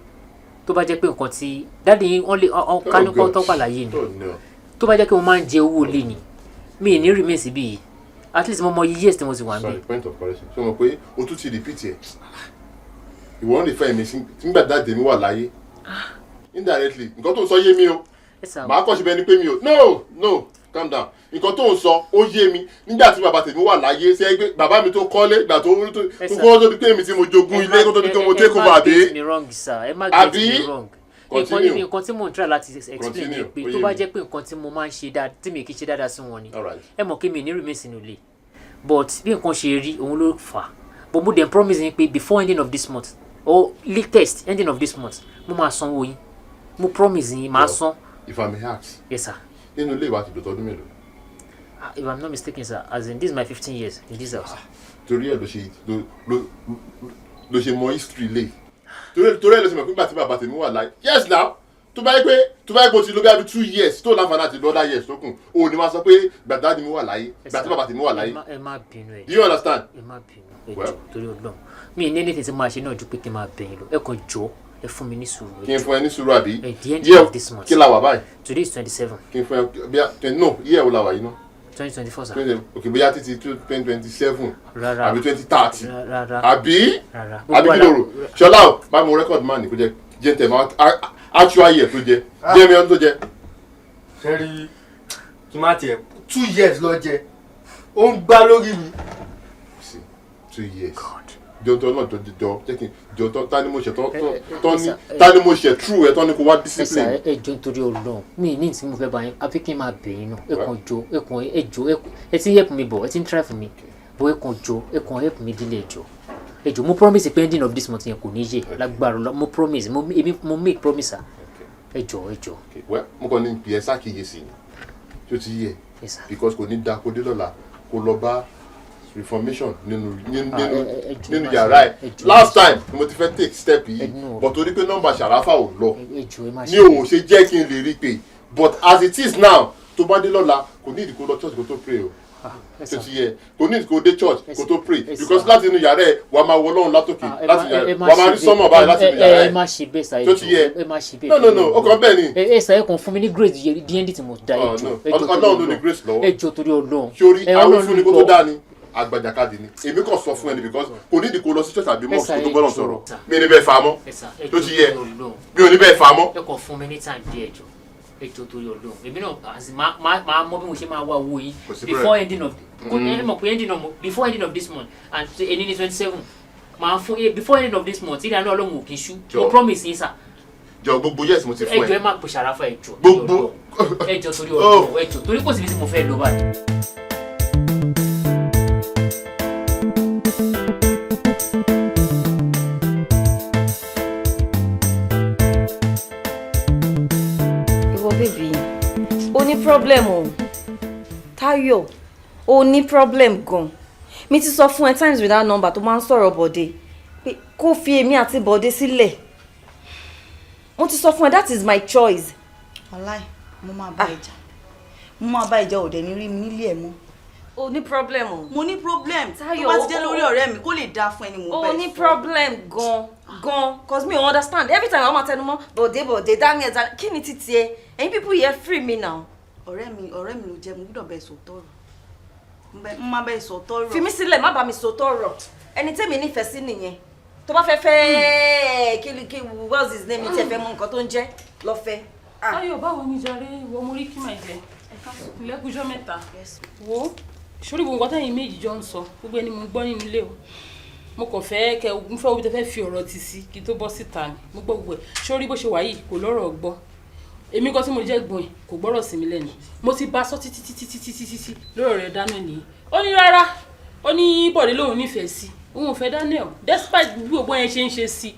Tó bá jẹ́ pé nǹkan tí dáàdi yín wọ́n lè kánú kọ́ tó pàlàyé ni. Tó bá jẹ́ pé mo máa ń jẹ owó lé ni mi ní remain síbí yìí at least mo mọ iye years tí mo ti wà níbí. Sorry, point of correction. Ṣé o mọ̀ pé o tún ti repeat ẹ̀? Ìwọ ń lè fẹ́ mi nígbà dáàdì mi wà láyé. Indirectly nǹkan tó ń sọ yé mi o. Màá kọ́ síbẹ̀ ni pé mi o. No, calm down. Nǹkan tó ń sọ ó yé mi nígbà tí bàbá tèmi wà láyé ṣé pé bàbá mi tó kọ́lé ìgbà tó kó tó di pé èmi tí mo jogún ilé kó tó di pé mo take over àbí. Ẹ má get me wrong. Nǹkan tí mò ń try láti explain ni pé tó bá jẹ́ pé nǹkan tí mo máa ń ṣe dáadáa tí mi kì í ṣe dáadáa sí wọn ni ẹ mọ̀ kí mi ní remain sínú ilé but bí nǹkan ṣe rí òun ló fà á but mo dem promise yín pé before ending of this month or latest ending of this month mo máa sanwó yín mo promise yín máa san. If I may ask. Yes, sir. Nínú ilé ìwà àti ìdòtọ́ ọdún mélòó? If I'm not mistaken, sir, as in this is my 15 years in this house. Torí ẹ̀ ló ṣe mọ history lé. Torí ẹ̀ ló ṣe mọ̀ pé nígbà tí bàbá tèmi wà láyé. Yes now, tó bá yẹ pé o ti lò bí i 2 years tó láǹfààní àti lọ́dá years tó kù o ní máa sọ pé gbàdá mi wà láyé gbà tí bàbá tèmi wà láyé. Ẹ má bínú ẹ. Do you understand? Ẹ má bínú ẹ jọ̀ọ́ torí Ọlọ́run mi ní anything tí máa ṣe náà ju pé kí n máa bẹ̀yìn lọ ẹ kàn jọ̀ọ́ ẹ fún mi ní sùúrù. Kí n fún ẹ ní sùúrù àbí? At the end of this month. Kí la wà báyìí? Today is 27. Kí n fún ẹ bí no iye ẹ̀ wo la wà yìí náà? 2024 sir. Okay, bóyá títí 2027 rárá àbí 2030 rárá àbí rárá kí ló rò Ṣọlá o bá mo record man ni kò jẹ tẹ̀ máa actual year tó jẹ jẹ́ mi ọdún tó jẹ. Sẹ́rí kí má tiẹ̀ 2 years lọ jẹ ó ń gbá lórí mi. 2 years jọ̀tọ̀ náà jọ jẹ́ kí n jọ̀tọ̀ ta ni mo ṣe ta ni mo ṣe true ẹ̀ tán ni kò wá discipline. ẹ jọ̀ọ́ nítorí Ọlọ́run mi ní tí mo fẹ́ bá yín àfi kí n máa bẹ̀ yín náà ẹ kàn jọ̀ọ́ ẹ jọ̀ọ́ ẹ ti help me bọ̀ ẹ ti ń try for me bọ̀ ẹ kàn jọ̀ọ́ ẹ kàn help me dílé ẹ jọ̀ọ́ mo promise pé ending of this month yẹn kò ní yé lágbára Ọlọ́run mo promise mo make promise ẹ jọ̀ọ́. mo kàn ní bí ẹ ṣàkíyèsí ni tí ó ti yẹ because kò ní da kó dé lọ́la kó lọ bá reformation nínú yàrá ẹ last time mo ti fẹ́ take step yìí but torí pé nọ́mbà Ṣàráfà ò lọ ní òun ṣe jẹ́ kí n lè rí pé but as it is now tó bá dé lọ́la kò ní ìdí kó lọ church kó tó pray o tó ti yẹ kò ní ìdí kó dé church kó tó pray because láti inú yàrá ẹ wà á máa wọ Ọlọ́run látòkè láti yàrá wà á máa rí sọ́mọ̀ báyìí láti inú yàrá ẹ tó ti yẹ no ó kàn bẹ́ẹ̀ ni. ẹ ṣàyẹ kàn fún mi ní grace di ẹni tí mo da ẹ jọ̀ọ́ Ọlọ́run ló ní grace lọ́wọ́ ẹ jọ̀ọ́ torí Ọlọ́run sórí àwọn ìfúnni kó tó dá ni agbàjàkadì ni èmi kàn sọ fún ẹni because kò ní ìdíkò lọ sí church àbí mosque tó bọ́lọ̀ sọ̀rọ̀ mi ní bẹ́ẹ̀ fà á mọ́ tó ti yẹ mi ò ní bẹ́ẹ̀ fà á mọ́. ẹ kàn fún mi ní time díẹ̀ ẹjọ́ torí Ọlọ́run èmi náà máa mọ bí mo ṣe máa wá owó yín before ending of before ending of this month and ẹni ní 27 máa fún before ending of this month ìdáná Ọlọ́run ò kì í ṣú mo promise yín sir. jọ gbogbo yes mo ti fún ẹ. ẹjọ́ ẹ má pè Ṣàráfà ẹjọ́ gbogbo ẹjọ́ torí Ọlọ́run ẹjọ́ torí kò sí bí mo fẹ́ lọ báyìí. Baby, o ní problem o Táyọ̀ o ní problem gan mi ti sọ fún ẹ times without number tó máa ń sọ̀rọ̀ Bọ̀dé pé kó fi èmi àti Bọ̀dé sílẹ̀ mo ti sọ fún ẹ that is my choice. Ọláì mo máa bá ìjà òde ní rí mi nílé ẹ̀ mọ́. O ní problem o. Mo ní problem. Tó bá ti jẹ́ lórí ọ̀rẹ́ mi kó lè dáa fún ẹni mo bẹ́ẹ̀ sọ. O ní problem gan cause me understand every time I'm tẹnumọ́ bòde Daniel kí ni títí ẹ ẹ̀yin people here free me now. ọ̀rẹ́ mi ló jẹ́ mo gbọ́dọ̀ bẹ́ẹ̀ sọ tọrọ. Mo máa bẹ́ẹ̀ sọ tọrọ. Fi mí sílẹ̀ má bá mi sọ tọrọ ẹni tẹ́mi nífẹ̀ẹ́ sí nìyẹn tó bá fẹ́ kí what's his name tí ẹ fẹ́ mọ nǹkan tó ń jẹ́ lọ fẹ́. Ayọ̀ báwo ni jàre ìwọ mo rí kí máa jẹ ilẹ̀kùjọ́ mẹ́ta wo sórí gbogbo nǹkan tẹ́yìn méjì jọ ń sọ gbogbo ẹni mo gbọ́ nínú ilé o mo kàn fẹ́ kẹ ogun fẹ́ obi tẹ fẹ́ fi ọ̀rọ̀ ti sí kí tó bọ́ síta ni mo gbọ́ gbogbo ẹ̀ sórí bó ṣe wà yìí kò lọ́rọ̀ gbọ́ èmi kan tí mo jẹ́ gbọ́n ẹ̀ kò gbọ́rọ̀ sí mi lẹ́nu mo ti bá sọ títí lórí ọ̀rẹ́ dáná nìyí ó ní rárá ó ní Bọ̀dé lòun nífẹ̀ẹ́ sí òun ò fẹ́ Daniel despite bí gbogbo yẹn ṣe ń ṣe sí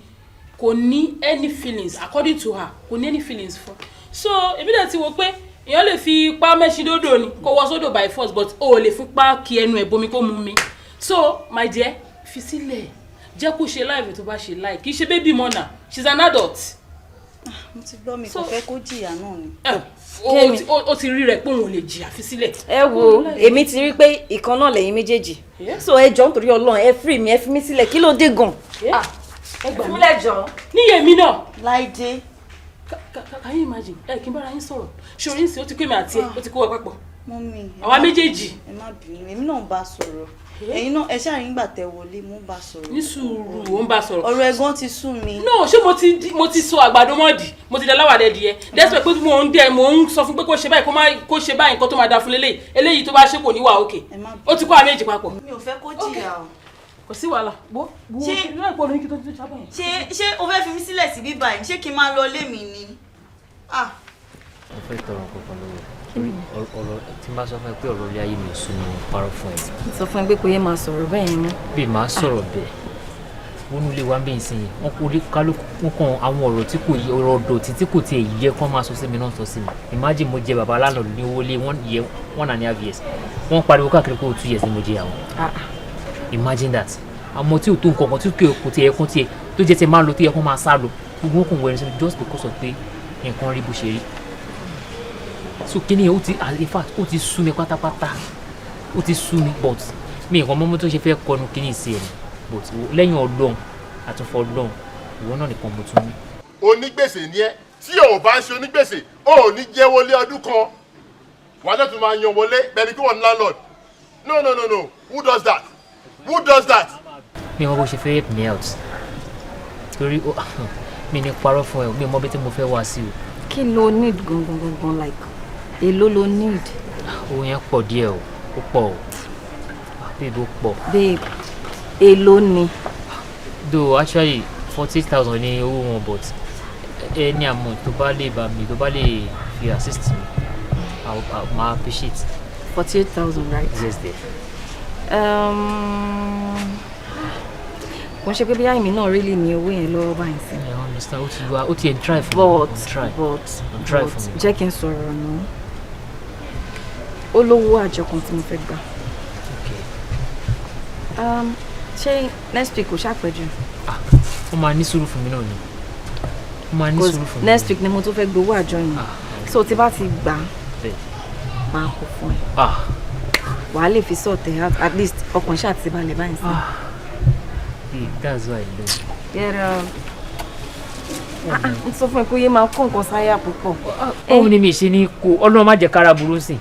kò ní any feelings according to her kò ní any feelings fún so èmi dẹ̀ ti wo pé èèyàn lè fi ipá mẹ́ṣin dódò ni kó wọ́ sódò by force but o ò lè fipá kí ẹnu ẹ̀ bomi kó mú mi so my dear fi sílẹ̀ jẹ́ kó ṣe láìpẹ́ tó bá ṣe láì kì í ṣe baby mọ́nà she's an adult. mo ti gbọ́ mi kò fẹ́ kó jìyà náà ni. ó ti rí rẹ̀ pé òun ò lè jìyà fi sílẹ̀. ẹ wo èmi ti rí pé ìkan náà lẹ́yìn méjèèjì so ẹ jọ̀ọ́ nítorí Ọlọ́run ẹ free mi ẹ fi mí sílẹ̀ kí ló dé gan. ẹ gbà mí lẹ́jọ́ níyèmí náà. Láìdé. Can you imagine kí n bára yín sọ̀rọ̀ ṣorí ń sìn ó ti pé mi àti ẹ ó ti kó wa papọ̀. Mọ́mì àwa méjèèjì. ẹ má bínú èmi náà bá sọ̀rọ̀ ẹ̀yin náà ẹ ṣáà nígbà tẹ wọlé mo bá sọ̀rọ̀. ní sùúrù ó ń bá sọ̀rọ̀. ọ̀rọ̀ ẹ̀gbọ́n ti sú mi. no ṣé mo ti sọ àgbàdo mọ́ọ̀dì mo ti dá láwàdẹ díẹ̀ despite pé mo ń sọ fún pé kó ṣe báyìí kó ṣe báyìí nǹkan tó máa da fún eléyìí tó bá ṣe kò ní wà òkè ó ti kó àwọn méjì papọ̀. mi ò fẹ́ kó jìyà o. kò sí wàhálà bó ṣé o fẹ́ fi mí sílẹ̀ sí bíbá yìí ṣé kí n máa lọ lé mi ni. mo fẹ́ tọrọ kankan lọ́wọ́ ọ̀rọ̀ tí máa sọ fún ẹ pé ọ̀rọ̀ ilé ayé mi ò sún mi parọ́ fún ẹ. sọ fún ẹ pé kò yẹ máa sọ̀rọ̀ bẹ́ẹ̀ yẹn mọ́. bí màá sọ̀rọ̀ bẹ́ẹ̀ wọ́n nílé wa ń bẹ́ẹ̀ sìn yìí wọ́n kò rí kálukú wọn kan àwọn ọ̀rọ̀ tí kò yẹ ọ̀rọ̀ ọ̀dọ̀ tí kò tiẹ̀ yẹ kán máa sọ sí mi náà sọ sí mi imagine mo jẹ bàbá aláàlọ́ọ̀dù ní owó lé 1.5 years wọ́n pariwo káàkiri kó 2 years ni mo jẹ àwọn. imagine that àmọ́ tí ò tó nǹkan kan tí kò tiẹ̀ kún tiẹ̀ tó jẹ́ tiẹ̀ máa lọ tó yẹ kán máa sá lọ gbogbo wọn kò wẹ̀rẹ̀ sí mi just because of pé nǹkan rí bó ṣe rí so kí ni in fact ó ti sú mi pátápátá ó ti sú mi but mi nǹkan mọ́mọ́ tó ṣe fẹ́ kọnu kí ni ìsì ẹ̀ ni but lẹ́yìn Ọlọ́run àtúnfọ́ Ọlọ́run ìwọ náà nìkan mo tún ní. onígbèsè ni ẹ tí o bá ń ṣe onígbèsè o ò ní jẹ́ wọlé ọdún kan wà á tún máa yan wọlé bẹ́ẹ̀ni kí wọ́n ní landlord no who does that. mi ò mọ bó ṣe fẹ́ help me out torí mi ní parọ́ fún ẹ mi ò mọ bí tí mo fẹ́ wá sí o. kí ló need gangan like èló ló need. owó yẹn pọ̀ díẹ̀ o ó pọ̀ o babe ó pọ̀. babe èló ni. though actually 40,000 ní owó wọn but any amount tó bá lè bá mi tó bá lè fi assist mi máa appreciate. 48,000 right. yes there. kò ṣe pé bí àìmí náà really ní owó yẹn lọ́wọ́ báyìí sí. I understand ó ti ẹ̀ try for me. but jẹ́ kí n sọ̀rọ̀ náà ó lówó àjọ kan tí mo fẹ́ gbà. ṣé next week kò ṣàpẹ́jù. ó máa ní sùúrù fún mi náà ni ó máa ní sùúrù fún mi. next week ni mo tún fẹ́ gbowó àjọ yẹn so tí bá ti gbà máa kó fún ẹ wàá lè fi sọ̀tẹ̀ at least ọkàn ṣáà ti balẹ̀ báyìí sí. That's why I love. Yẹ́rọ n sọ fún ẹ pé yé máa kó nǹkan sáyà púpọ̀. Òun ni mi ṣe ní kó Ọlọ́run má jẹ́ kára burú sí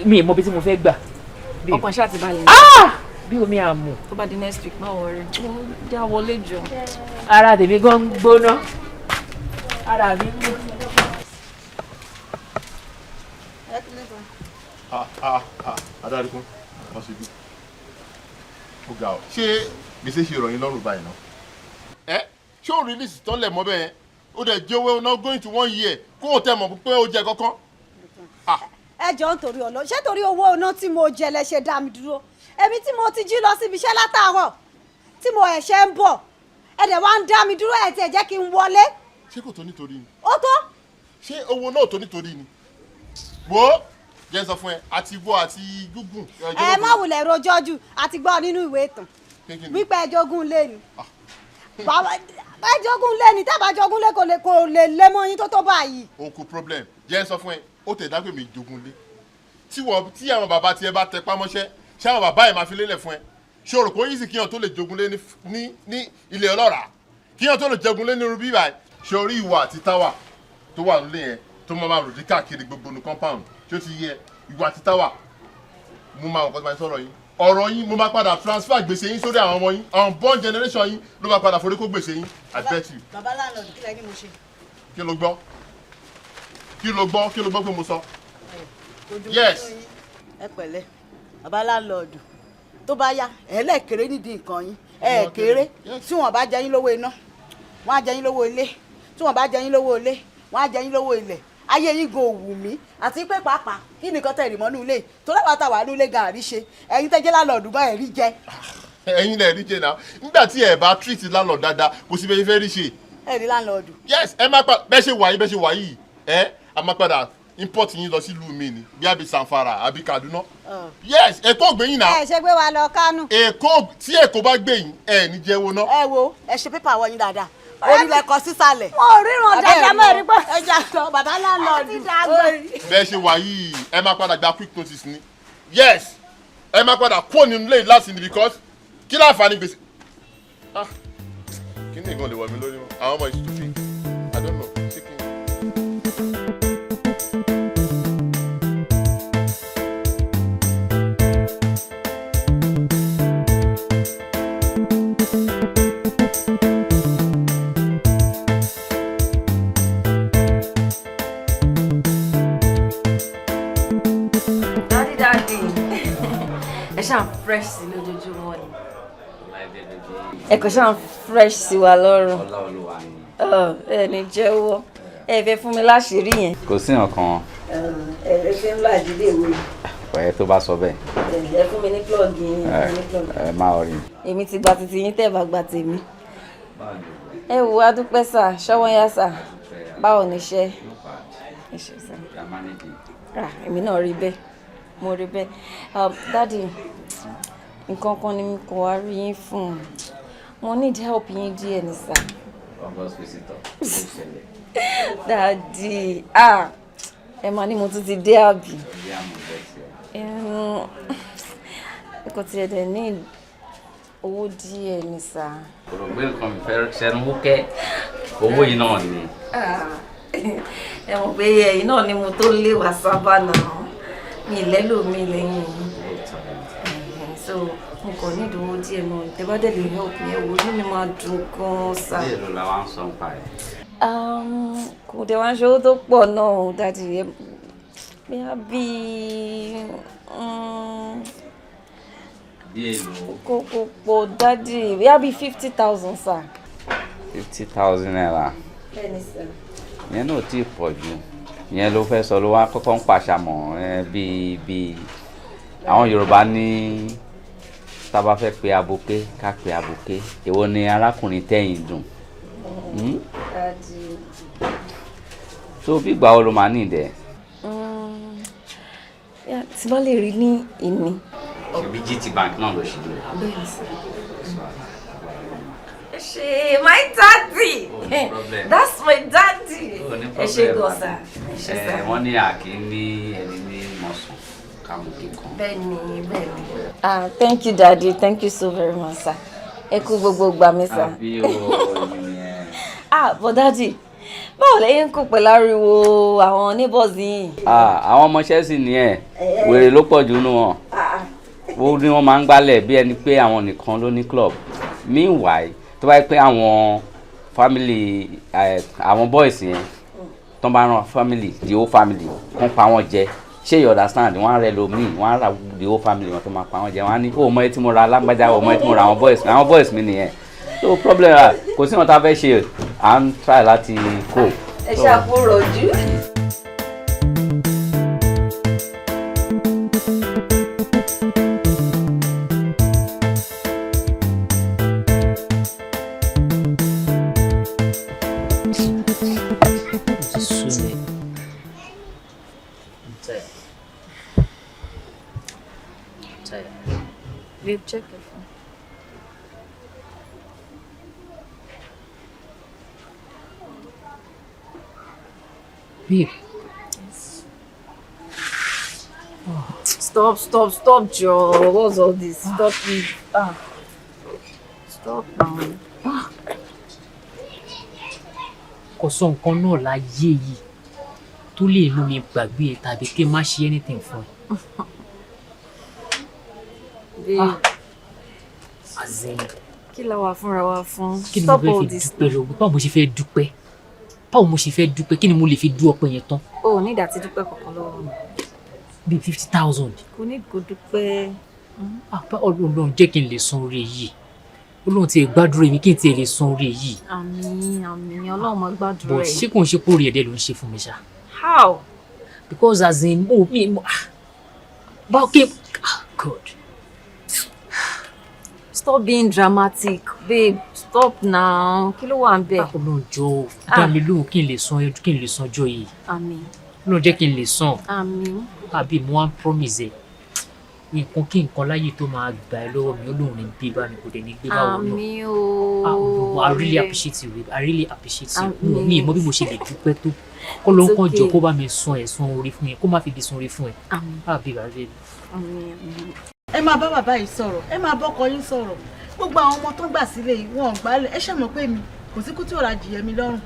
mi mọ bí tí mo fẹ́ gbà. ọkàn ṣáà ti balẹ̀. bí omi àmù. tó bá di next week má wọrí já wọlé jọ. ara tèmi gan ń gbóná ara mi ń gbóná. adarikun wọ́n ṣe bí ó ga ọ ṣé gbèsè ṣe ìròyìn lọ́rùn báyìí náà ṣé òun release tán lẹ̀ mọ́ bẹ́ẹ̀ ó dẹ̀ jẹ́ owó náà going to 1 year kó o tẹ̀ mọ̀ pé ó jẹ kankan. ẹ jọ ń torí ọlọ ṣé torí owó iná tí mo jẹ lẹ ṣe dá mi dúró èmi tí mo ti jí lọ síbi iṣẹ́ látàárọ̀ tí mo ẹ̀ṣẹ̀ ń bọ̀ ẹ dẹ̀ wá ń dá mi dúró ẹ̀ tí ẹ jẹ́ kí n wọlé. ṣé kò tó nítorí ni. ó tó. ṣé owó náà tó nítorí ni. wo jẹ́ sọ fún ẹ àti gbọ́ àti gúgùn. ẹ má wulẹ̀ rojọ́ jù àti gbọ́ nínú ìwé ìtàn wípé ẹjọ́gún lé ni bàbá ẹ jogún lé ní tábà jogún lé kò lè lé mọ́ yín tó báyìí. o kò problem jẹ́ sọ fún ẹ ó tẹ̀ dágbé mi jogún lé tí àwọn bàbá tiẹ̀ bá tẹ pámọ́ṣẹ́ ṣé àwọn bàbá ẹ̀ máa fi lélẹ̀ fún ẹ ṣé o rò pé ó easy kíyàn tó lè jogún lé ní ilé ọlọ́ràá kíyàn tó lè jogún lé ní irú bíbá ẹ ṣé orí ìwà àti táwà tó wà nílé yẹn tó máa rò dí káàkiri gbogbo ní compound tí ó ti yẹ ìwà àti táwà mo máa nǹkan tó máa ń sọ̀rọ̀ yín ọ̀rọ̀ yín mo máa padà transfer gbèsè yín sórí àwọn ọmọ yín àwọn born generation yín ló máa padà forí kó gbèsè yín I bet you. bàbá landlord kí lẹ́ni mo ṣe. kí ló gbọ́ pé mo sọ. yes. ẹ pẹ̀lẹ́ bàbá landlord tó bá yá ẹ lẹ́ẹ̀kéré nídìí nǹkan yín ẹ kéré tí wọ́n bá jẹ yín lówó iná wọ́n á jẹ yín lówó ilé tí wọ́n bá jẹ yín lówó ilé wọ́n á jẹ yín lówó ilẹ̀ ayé yín go wù mí àti pé pàápàá kí nìkan tẹ̀ rí mọ́nú ilé tó lẹ́wọ̀n àtàwà ní ilé gàrí ṣe ẹ̀yin tẹ́jẹ́ lálọ́ọ̀dù bá ẹ̀rí jẹ. ẹ̀yin lẹ rí jẹ náà nígbà tí ẹ bá treat landlord dáadáa kò sí bẹ́ẹ̀ fẹ́ rí ṣe. ẹ rí landlord. yes ẹ má pa bẹ́ẹ̀ ṣe wà yìí a máa padà import yín lọ sí ìlú mi ni bí àbí Sanfara àbí Kaduna. yes Èkó gbẹ̀yìn náà. ẹ ṣe gbé wa lọ Kánò. tí Èkó bá gbẹ̀yìn ẹ ní jẹ́wọ́ náà. ẹ wo ẹ ṣe pépà wọ yín dáadáa orílẹ̀ kọ sísàlẹ̀. mo ríran dáadáa mọ́ rí gbọ́. ẹ jà lọ bàbá landlord. bẹ́ẹ̀ ṣe wà yìí ẹ máa padà gba quick notice ni yes ẹ máa padà kó nínú ilé láti ní because kí láǹfààní gbèsè. kí ni ìgbọ̀n lè wọ̀ mí lórí wọn àwọn ọmọ ìṣètò I don't know ṣé kí n. ṣáà fresh sí lójoojúmọ́ ni ẹ kò ṣáà fresh sí wa lọ́rùn ẹni jẹ́wọ́ ẹ fẹ́ fún mi láṣìírí yẹn. kò sí nǹkan. ẹ fẹ́ ń bá àdílé ìwé. ọ̀yẹ́ tó bá sọ bẹ́ẹ̀. ẹ fún mi ní plug yín. ẹ má rí. èmi ti gba titi yín tẹ́ bá gba tèmi. ẹ wo adúpẹ́ sà ṣọ́wọ́n yá sà báwo ni iṣẹ́. ẹ ṣe sà. èmi náà rí bẹ́ẹ̀ mo rí bẹ́ẹ̀ dádì nǹkan kan ni mi kò wá rí yín fún mo need help yín díẹ̀ ní sà. dádì ẹ máa ní mo tún ti dé àbí kò tiẹ̀ dẹ̀ ní owó díẹ̀ ní sà. òrògbé nǹkan mi fẹ́ ṣẹnu wúkẹ́ owó yìí náà ni. ẹ mọ̀ pé ẹ̀yin náà ni mo tó lé wá sábà náà mi lẹ́lò mi lẹ́yìn yìí so mo kàn ní ìdánwò díẹ̀ náà tẹ́ bá dẹ̀ lè help mi ẹ̀ wò ní mi máa dùn gan-an sá. díẹ̀ ló la wá ń sọ ń pa ẹ̀. kò dẹ̀ wá ń ṣe owó tó pọ̀ náà dájú ẹ̀ bóyá bíi èlò. kò pọ̀ dájú bóyá bíi 50,000 sá. 50,000 naira. bẹ́ẹ̀ni sá. ìyẹn náà tí ì pọ̀ jù ìyẹn ló fẹ́ sọ ló wá kọ́kọ́ ń pàṣàmọ̀ bíi àwọn Yorùbá ní tá bá fẹ́ pe abuké ká pe abuké èwo ni arákùnrin tẹ̀yìn dùn. so bí ìgbà wo ló máa ní ìdẹ. tí bá lè rí ní ìní. ṣebí GT Bank náà ló ṣe lò. bẹ́ẹ̀ni sá. She, my daddy. That's my daddy. She goes, sir. Wọ́n ní àkí ní ẹni ní mọ̀sán káwọn kíkan. Bẹ́ẹ̀ni. Thank you, daddy. Thank you so very much, sir. Ẹ kú gbogbo gbà mí, sir. Àbí o yẹn. But daddy, báwo lẹ́yìn kò pẹ̀lú ariwo àwọn neighbors yìí? Àwọn ọmọọṣẹ́ sì ní ẹ̀ wèrè ló pọ̀ jù nù wọn. Ó ní wọ́n máa ń gbálẹ̀ bí ẹni pé àwọn nìkan ló ní club. Meanwhile, tó bá yẹ pé àwọn family àwọn boys yẹn tó bá ràn family the whole family kàn pa wọ́n jẹ ṣé you understand wọ́n á rẹ lomi wọ́n á ra the whole family wọn tó máa pa wọ́n jẹ wọ́n á ní ó mọ etí mo ra alágbájá ó mọ etí mo ra àwọn boys mi nìyẹn so problem kò sí wọn tá a fẹ́ ṣe à ń try láti cope. ẹ ṣàkóso ojú. Babe, check your phone. Babe. Stop, Joe. What's all this? Stop it. Stop now. Kò sọ nǹkan náà láyé yìí tó lè mú mi gbàgbé ẹ tàbí kí n má ṣe anything fún ẹ. Azin. Kí la wà fúnra wa fún? Kí ni mo fẹ́ fi dúpẹ́ lọ́wọ́? Báwo mo ṣe fẹ́ dúpẹ́? Kí ni mo lè fi dú ọpẹ́ yẹn tán? O ò ní ìdá tí dúpẹ́ kankan lọ́wọ́ mi. Bíi 50,000. Kò ní kó dúpẹ́. Ọlọ́run jẹ́ kí n lè san oore yìí. Ọlọ́run ti gbàdúrà mi kí n ti lè san oore yìí. Àmín, Ọlọ́run máa gbàdúrà ẹ̀. But ṣé kò ń ṣe kó rí ẹ̀dẹ̀ ló ń ṣe fún mi ṣá? How? Because as in, God. Stop being dramatic, babe. Stop now. Kí ló wà ń bẹ̀? Ọlọ́run jọ̀ọ́, dá mi lóhùn kí n lè san ọjọ́ yìí. Àmín. Ọlọ́run jẹ́ kí n lè san. Àmín. Àbí mo wá ń promise ẹ. Nǹkan kí nǹkan láyé tó máa gbà ẹ́ lọ́wọ́ mi Ọlọ́run ní gbé bá mi kò dẹ̀ ní gbé bá wọn náà. Àmín o. I really appreciate you, babe. I really appreciate you. Mi mọ bí mo ṣe lè dúpẹ́ tó. Kó ló ń kàn jọ kó bá mi san ẹ̀san orí fún yẹn, kó má fi di san orí fún ẹ. Àmín. Àbí rẹ̀. Àmín. Ẹ máa bá bàbá yìí sọ̀rọ̀, ẹ máa bọ́kọ yín sọ̀rọ̀. Gbogbo àwọn ọmọ tó gbà sílé yìí wọn ò gbálẹ̀. Ẹ ṣàmọ̀ pé mi kò sí kú tí ò ra jìyẹ mi lọ́rùn.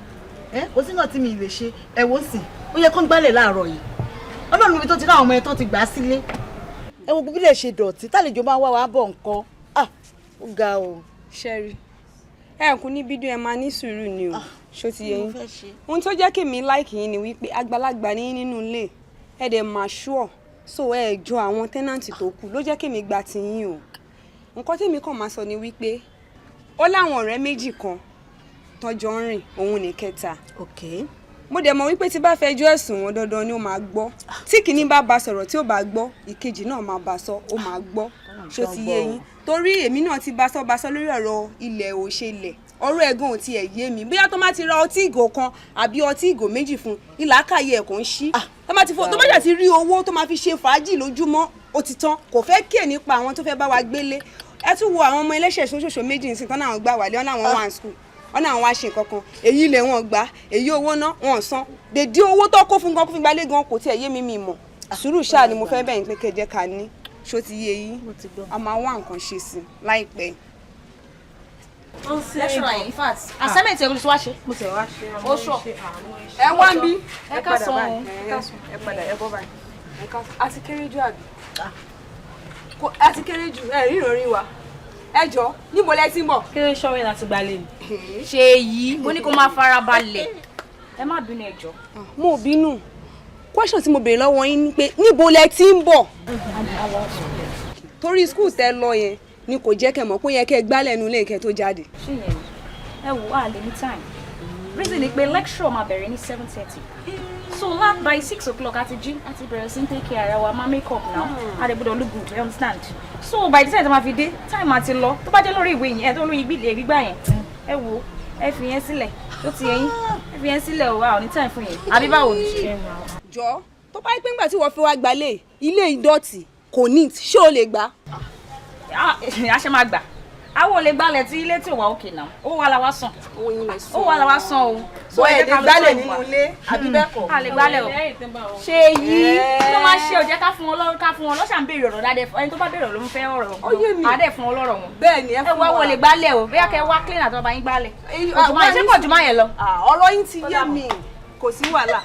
Kò sí náà tí mi lè ṣe. Ẹ wò sí, ó yẹ kó ń gbálẹ̀ láàárọ̀ yìí. Ọlọ́run níbi tó ti láwọn ọmọ ẹ̀ tó ti gbà sílé. Ẹ wo bí lè ṣe dọ̀tí tálejò máa wá wá bọ̀ nǹkan. Ó ga o. Ṣẹ́rí ẹ kú ní bídíò ẹ máa ní sùúrù ni o ṣó ti yẹ yín ohun tó jẹ́ kí mi láìkì yín ni wípé àgbàlagbà ní nínú ilé ẹ dẹ̀ máa ṣúọ̀ so ẹ jọ àwọn tẹ́nàntì tó kù ló jẹ́ kí mi gba tiyín o nǹkan tí mi kàn máa sọ ni wípé ó láwọn ọ̀rẹ́ méjì kan tọ́jọ́ ń rìn òun ní kẹta mo dẹ̀ mọ̀ wípé tí bá fẹ́ ẹjọ́ ẹ̀sùn wọn dandan ni ó máa gbọ́ tí kìíní bá sọ̀rọ̀ tí ó bá gbọ́ ìkejì náà máa bá sọ ó máa gbọ́ ṣó ti yé yín torí èmi náà ti bá sọ lórí ọ̀rọ̀ ilẹ̀ òṣèlẹ̀ ọ̀rọ̀ ẹ̀gàn ò tiẹ̀ yé mi bóyá tó má ti ra ọtí ìgò kan àbí ọtí ìgò méjì fún ìlàkàyè ẹ̀ kò ń ṣí tó má jà ti rí owó tó má fi ṣe fàájì lójúmọ́ ó ti tán kò fẹ́ kíyè nípa àwọn tó fẹ́ bá wa gbélé ẹ tún wo àwọn ọmọ ẹlẹ́ṣẹ̀ ṣoṣoṣo méjì ní sìnkán náà gbà wálé ọ̀nà àwọn one school ọ̀nà àwọn wá ṣe kankan èyí ilẹ̀ wọn gbà èyí owó náà wọn san dèdí owó tó kó fún gan kó fi gbalé gan kò tiẹ̀ yé mi mọ̀ sùúrù ṣáà ni mo fẹ́ bẹ̀yìn pé kẹjẹ ká ní ṣó ti yé yín a máa wá nǹkan ṣe sí láìpẹ́. Lecturer in fact assignment ẹ wá ṣe mo tẹ wá ṣe ó sọ ẹ wá ń bí ẹ ká sọ ẹ padà ẹ bọ́ báyìí a ti kéré jù àbí a ti kéré jù ẹ ríran rí wa ẹ jọ níbo lẹ ti ń bọ̀. kéré ṣọ́wé láti gbalẹ̀ ni ṣe èyí mo ní kó máa fara balẹ̀ ẹ má bínú ẹ jọ. mo bínú question tí mo béèrè lọ́wọ́ yín ni pé níbo lẹ ti ń bọ̀ torí school tẹ lọ yẹn ni kò jẹ́ kẹ́ mọ̀ pé yẹ kẹ́ gbálẹ̀ nu ilé kẹ́ tó jáde. ṣé yẹn ẹ wò á lè ní time reason ni pé lecture máa bẹ̀rẹ̀ ní 7:30 so by 6 o'clock àti jí àti bẹ̀rẹ̀ sí take care ara wa máa make up now a lè gbọ́dọ̀ look good you understand so by the time tó máa fi dé time àti lọ tó bá jẹ́ lórí ìwé yẹn ẹ tó lórí gbígbà yẹn ẹ wò ẹ fi yẹn sílẹ̀ tó ti yẹn ẹ fi yẹn sílẹ̀ o a ò ní time fún yẹn àbí báwo ni ṣe. jọ tó bá yẹ pé ńgbà tí wọ́n fi wá gbalẹ̀ ilé ìdọ̀tí kò neat ṣé o lè gbà. a ṣe máa gbà àwọn ò lè gbalẹ̀ tí ilé tí ò wá òkè náà ó wà láwa sàn o so ẹ lè gbalẹ̀ nínú ilé àbí bẹ́ẹ̀ kọ́. a lè gbalẹ̀ o ṣe yìí ló máa ṣe ò jẹ́ ká fún wọn lọ́sàn béèrè ọ̀rọ̀ dáadẹ́ ẹni tó bá béèrè ló ń fẹ́ ọ̀rọ̀ wọn àdẹ́ fún wọn lọ́rọ̀ wọn. bẹ́ẹ̀ ni ẹ fún wọn. ẹ wá lè gbalẹ̀ o bóyá kẹ́ wá clean àti ọba yín gbalẹ̀ ṣé kò jùmọ̀ yẹn lọ. ọ̀rọ̀ yín ti yé mi kò sí wàhálà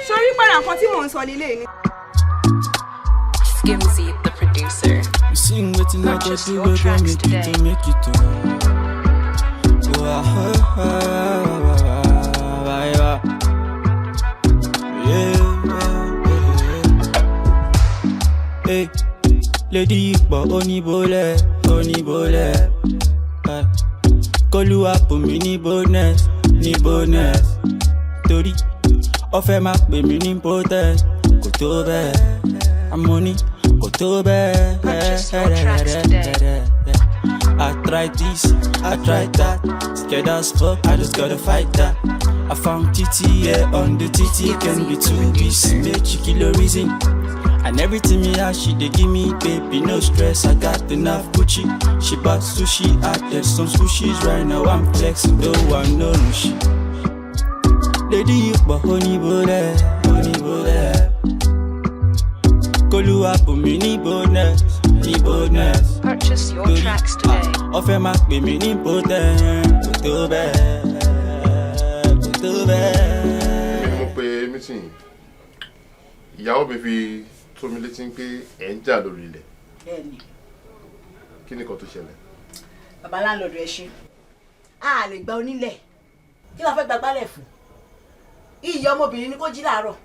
sórí pẹ̀lú nǹkan tí mò ń sọ nílé ni. Skimzy, the producer. You sing wetin I go do, we go make it to make it to. Hey, lady ipo onibole. Koluwa put me ni bonus. Tori, ofe ma pe mi ni potent. Kò tó bẹ́ẹ̀, I'm money. I tried this, I tried that. Scared as fuck, I just gotta fight that. I found TT, yeah, on the TT. Can be too busy, make kilo reason. And everything me has, she they give me, baby, no stress. I got enough Gucci. She bought sushi, I did some sushis. Right now I'm flexing, though I know no shit. Lady Ipa, honey bonnet. Koluwa put me ní bonnet. Purchase your tracks today. Ọ̀fẹ́ máa pè mí ní potent. Kò tó bẹ́ẹ̀. Èmi ni mo pe meeting. Ìyàwó mi fi tó mi létí pé ẹ̀ ń jà lórí ilẹ̀. Bẹ́ẹ̀ni. Kí ni nǹkan tó ṣẹlẹ̀? Bàbá láńlọ́ọ̀dù ẹ ṣe. A lè gba onílẹ̀. Kí la fẹ́ gba gbálẹ̀ fún? Ìyá ọmọbìnrin ni kó jí láàárọ̀.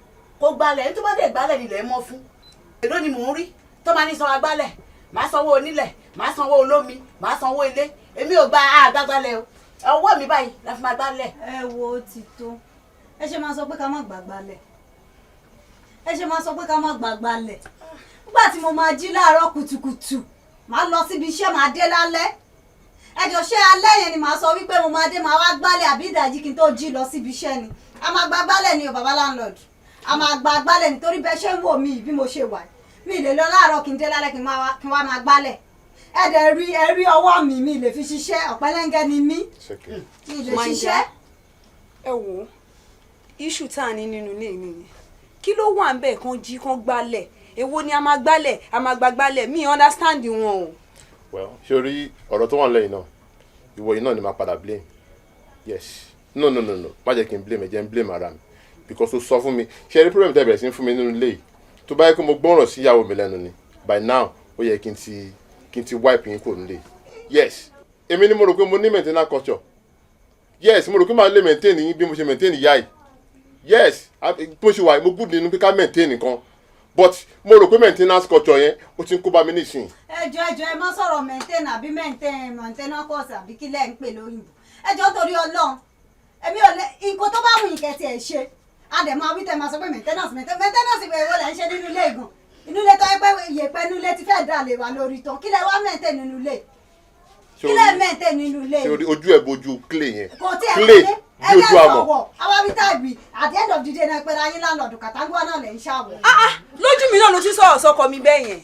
Kó gbálẹ̀, ní tó bá dé gbálẹ̀ nílẹ̀ mọ́ fún. Èló ni mò ń rí tó máa ní sanwó agbálẹ̀. Màá sanwó onílẹ̀, màá sanwó olómi, màá sanwó ilé. Èmi ò gba àgbàgbálẹ̀ o. Ọwọ́ mi báyìí la fi máa gbálẹ̀. Ẹ wo ti tó. Ẹ ṣe máa sọ pé ká má gbàgbálẹ̀. Ẹ ṣe máa sọ pé ká má gbàgbálẹ̀. Nígbà tí mo máa jí láàárọ̀ kùtùkùtù, màá lọ síbi iṣẹ́, màá dé lálẹ́. Ẹjọ́ ṣé alẹ́ yẹn ni màá sọ wípé mo máa dé, màá wá gbálẹ̀ àbí ìdajì kí n tó jí lọ síbi iṣẹ́ ni. A máa gba gbálẹ̀ ni o bàbá landlord. A máa gba gbálẹ̀ nítorí bẹ́ẹ̀ ṣe ń wò mí bí mo ṣe wà. Mi lè lọ láàárọ̀ kí n dé lálẹ́ kí n wá máa gbálẹ̀. Ẹ rí ọwọ́ mi lè fi ṣiṣẹ́, ọ̀pẹ́lẹ́ngẹ́ ni mí. Mi lè ṣiṣẹ́. Ẹ wò issue tá a ní nínú ilé mi ni. Kí ló wà ńbẹ̀ kan jí kan gbálẹ̀? Èwo ni a máa gbálẹ̀, a máa gba gbálẹ̀. Mi understand wọn o. Well, sori ọ̀rọ̀ tó wà lẹ́yìn náà. Ìwọ yìí náà ni máa padà blame. Yes. No. Má jẹ́ kí n blame ẹ, jẹ́ n blame ara mi. Because o sọ fún mi, ṣe rí problem tẹ́ bẹ̀rẹ̀ sí fún mi nínú ilé yìí. Tó bá yẹ kó mo gbọ́ràn sí ìyàwó mi lẹ́nu ni. By now, ó yẹ kí n ti wipe yín kúrò nílé. Yes. Èmi ni mo rò pé mo ní maintenance culture. Yes, mo rò pé màá lè maintain yín bí mo ṣe maintain ìyá yìí. Yes, mo ṣe wà mo good nínú pé ká maintain nǹkan. But mo rò pé maintenance culture yẹn ó ti ń kó bá mi nísìnyí. Ẹjọ́ ẹ má sọ̀rọ̀ maintain àbí maintenance course àbí kí lẹ́ ń pè lóyìnbó. Ẹjọ́ torí Ọlọ́run. Èmi ò lè nǹkan tó bá wù yín kẹ́ tiẹ̀ ṣe. A dẹ̀ máa wí tẹ́ máa sọ pé maintenance ìwé lẹ́ ń ṣe nínú ilé ìgàn. Inú ilé tó yẹ pé ìyèpẹ̀ inú ilé ti fẹ́ dà lè wà lórí tán. Kí lẹ wá maintain nínú ilé? Kí lẹ maintain nínú ilé? Ojú ẹ̀ bojú clay yẹn. Kò tí ẹ̀ clay bí ojú àmọ̀. Àwa wí tàbí at the end of the day náà pé ayé láńlọ́ọ̀dù kàtàngúwà náà lẹ̀ ń ṣàwọ̀. Lójú mi náà ló ti sọ̀rọ̀ sọkọ mi bẹ́ẹ̀ yẹn.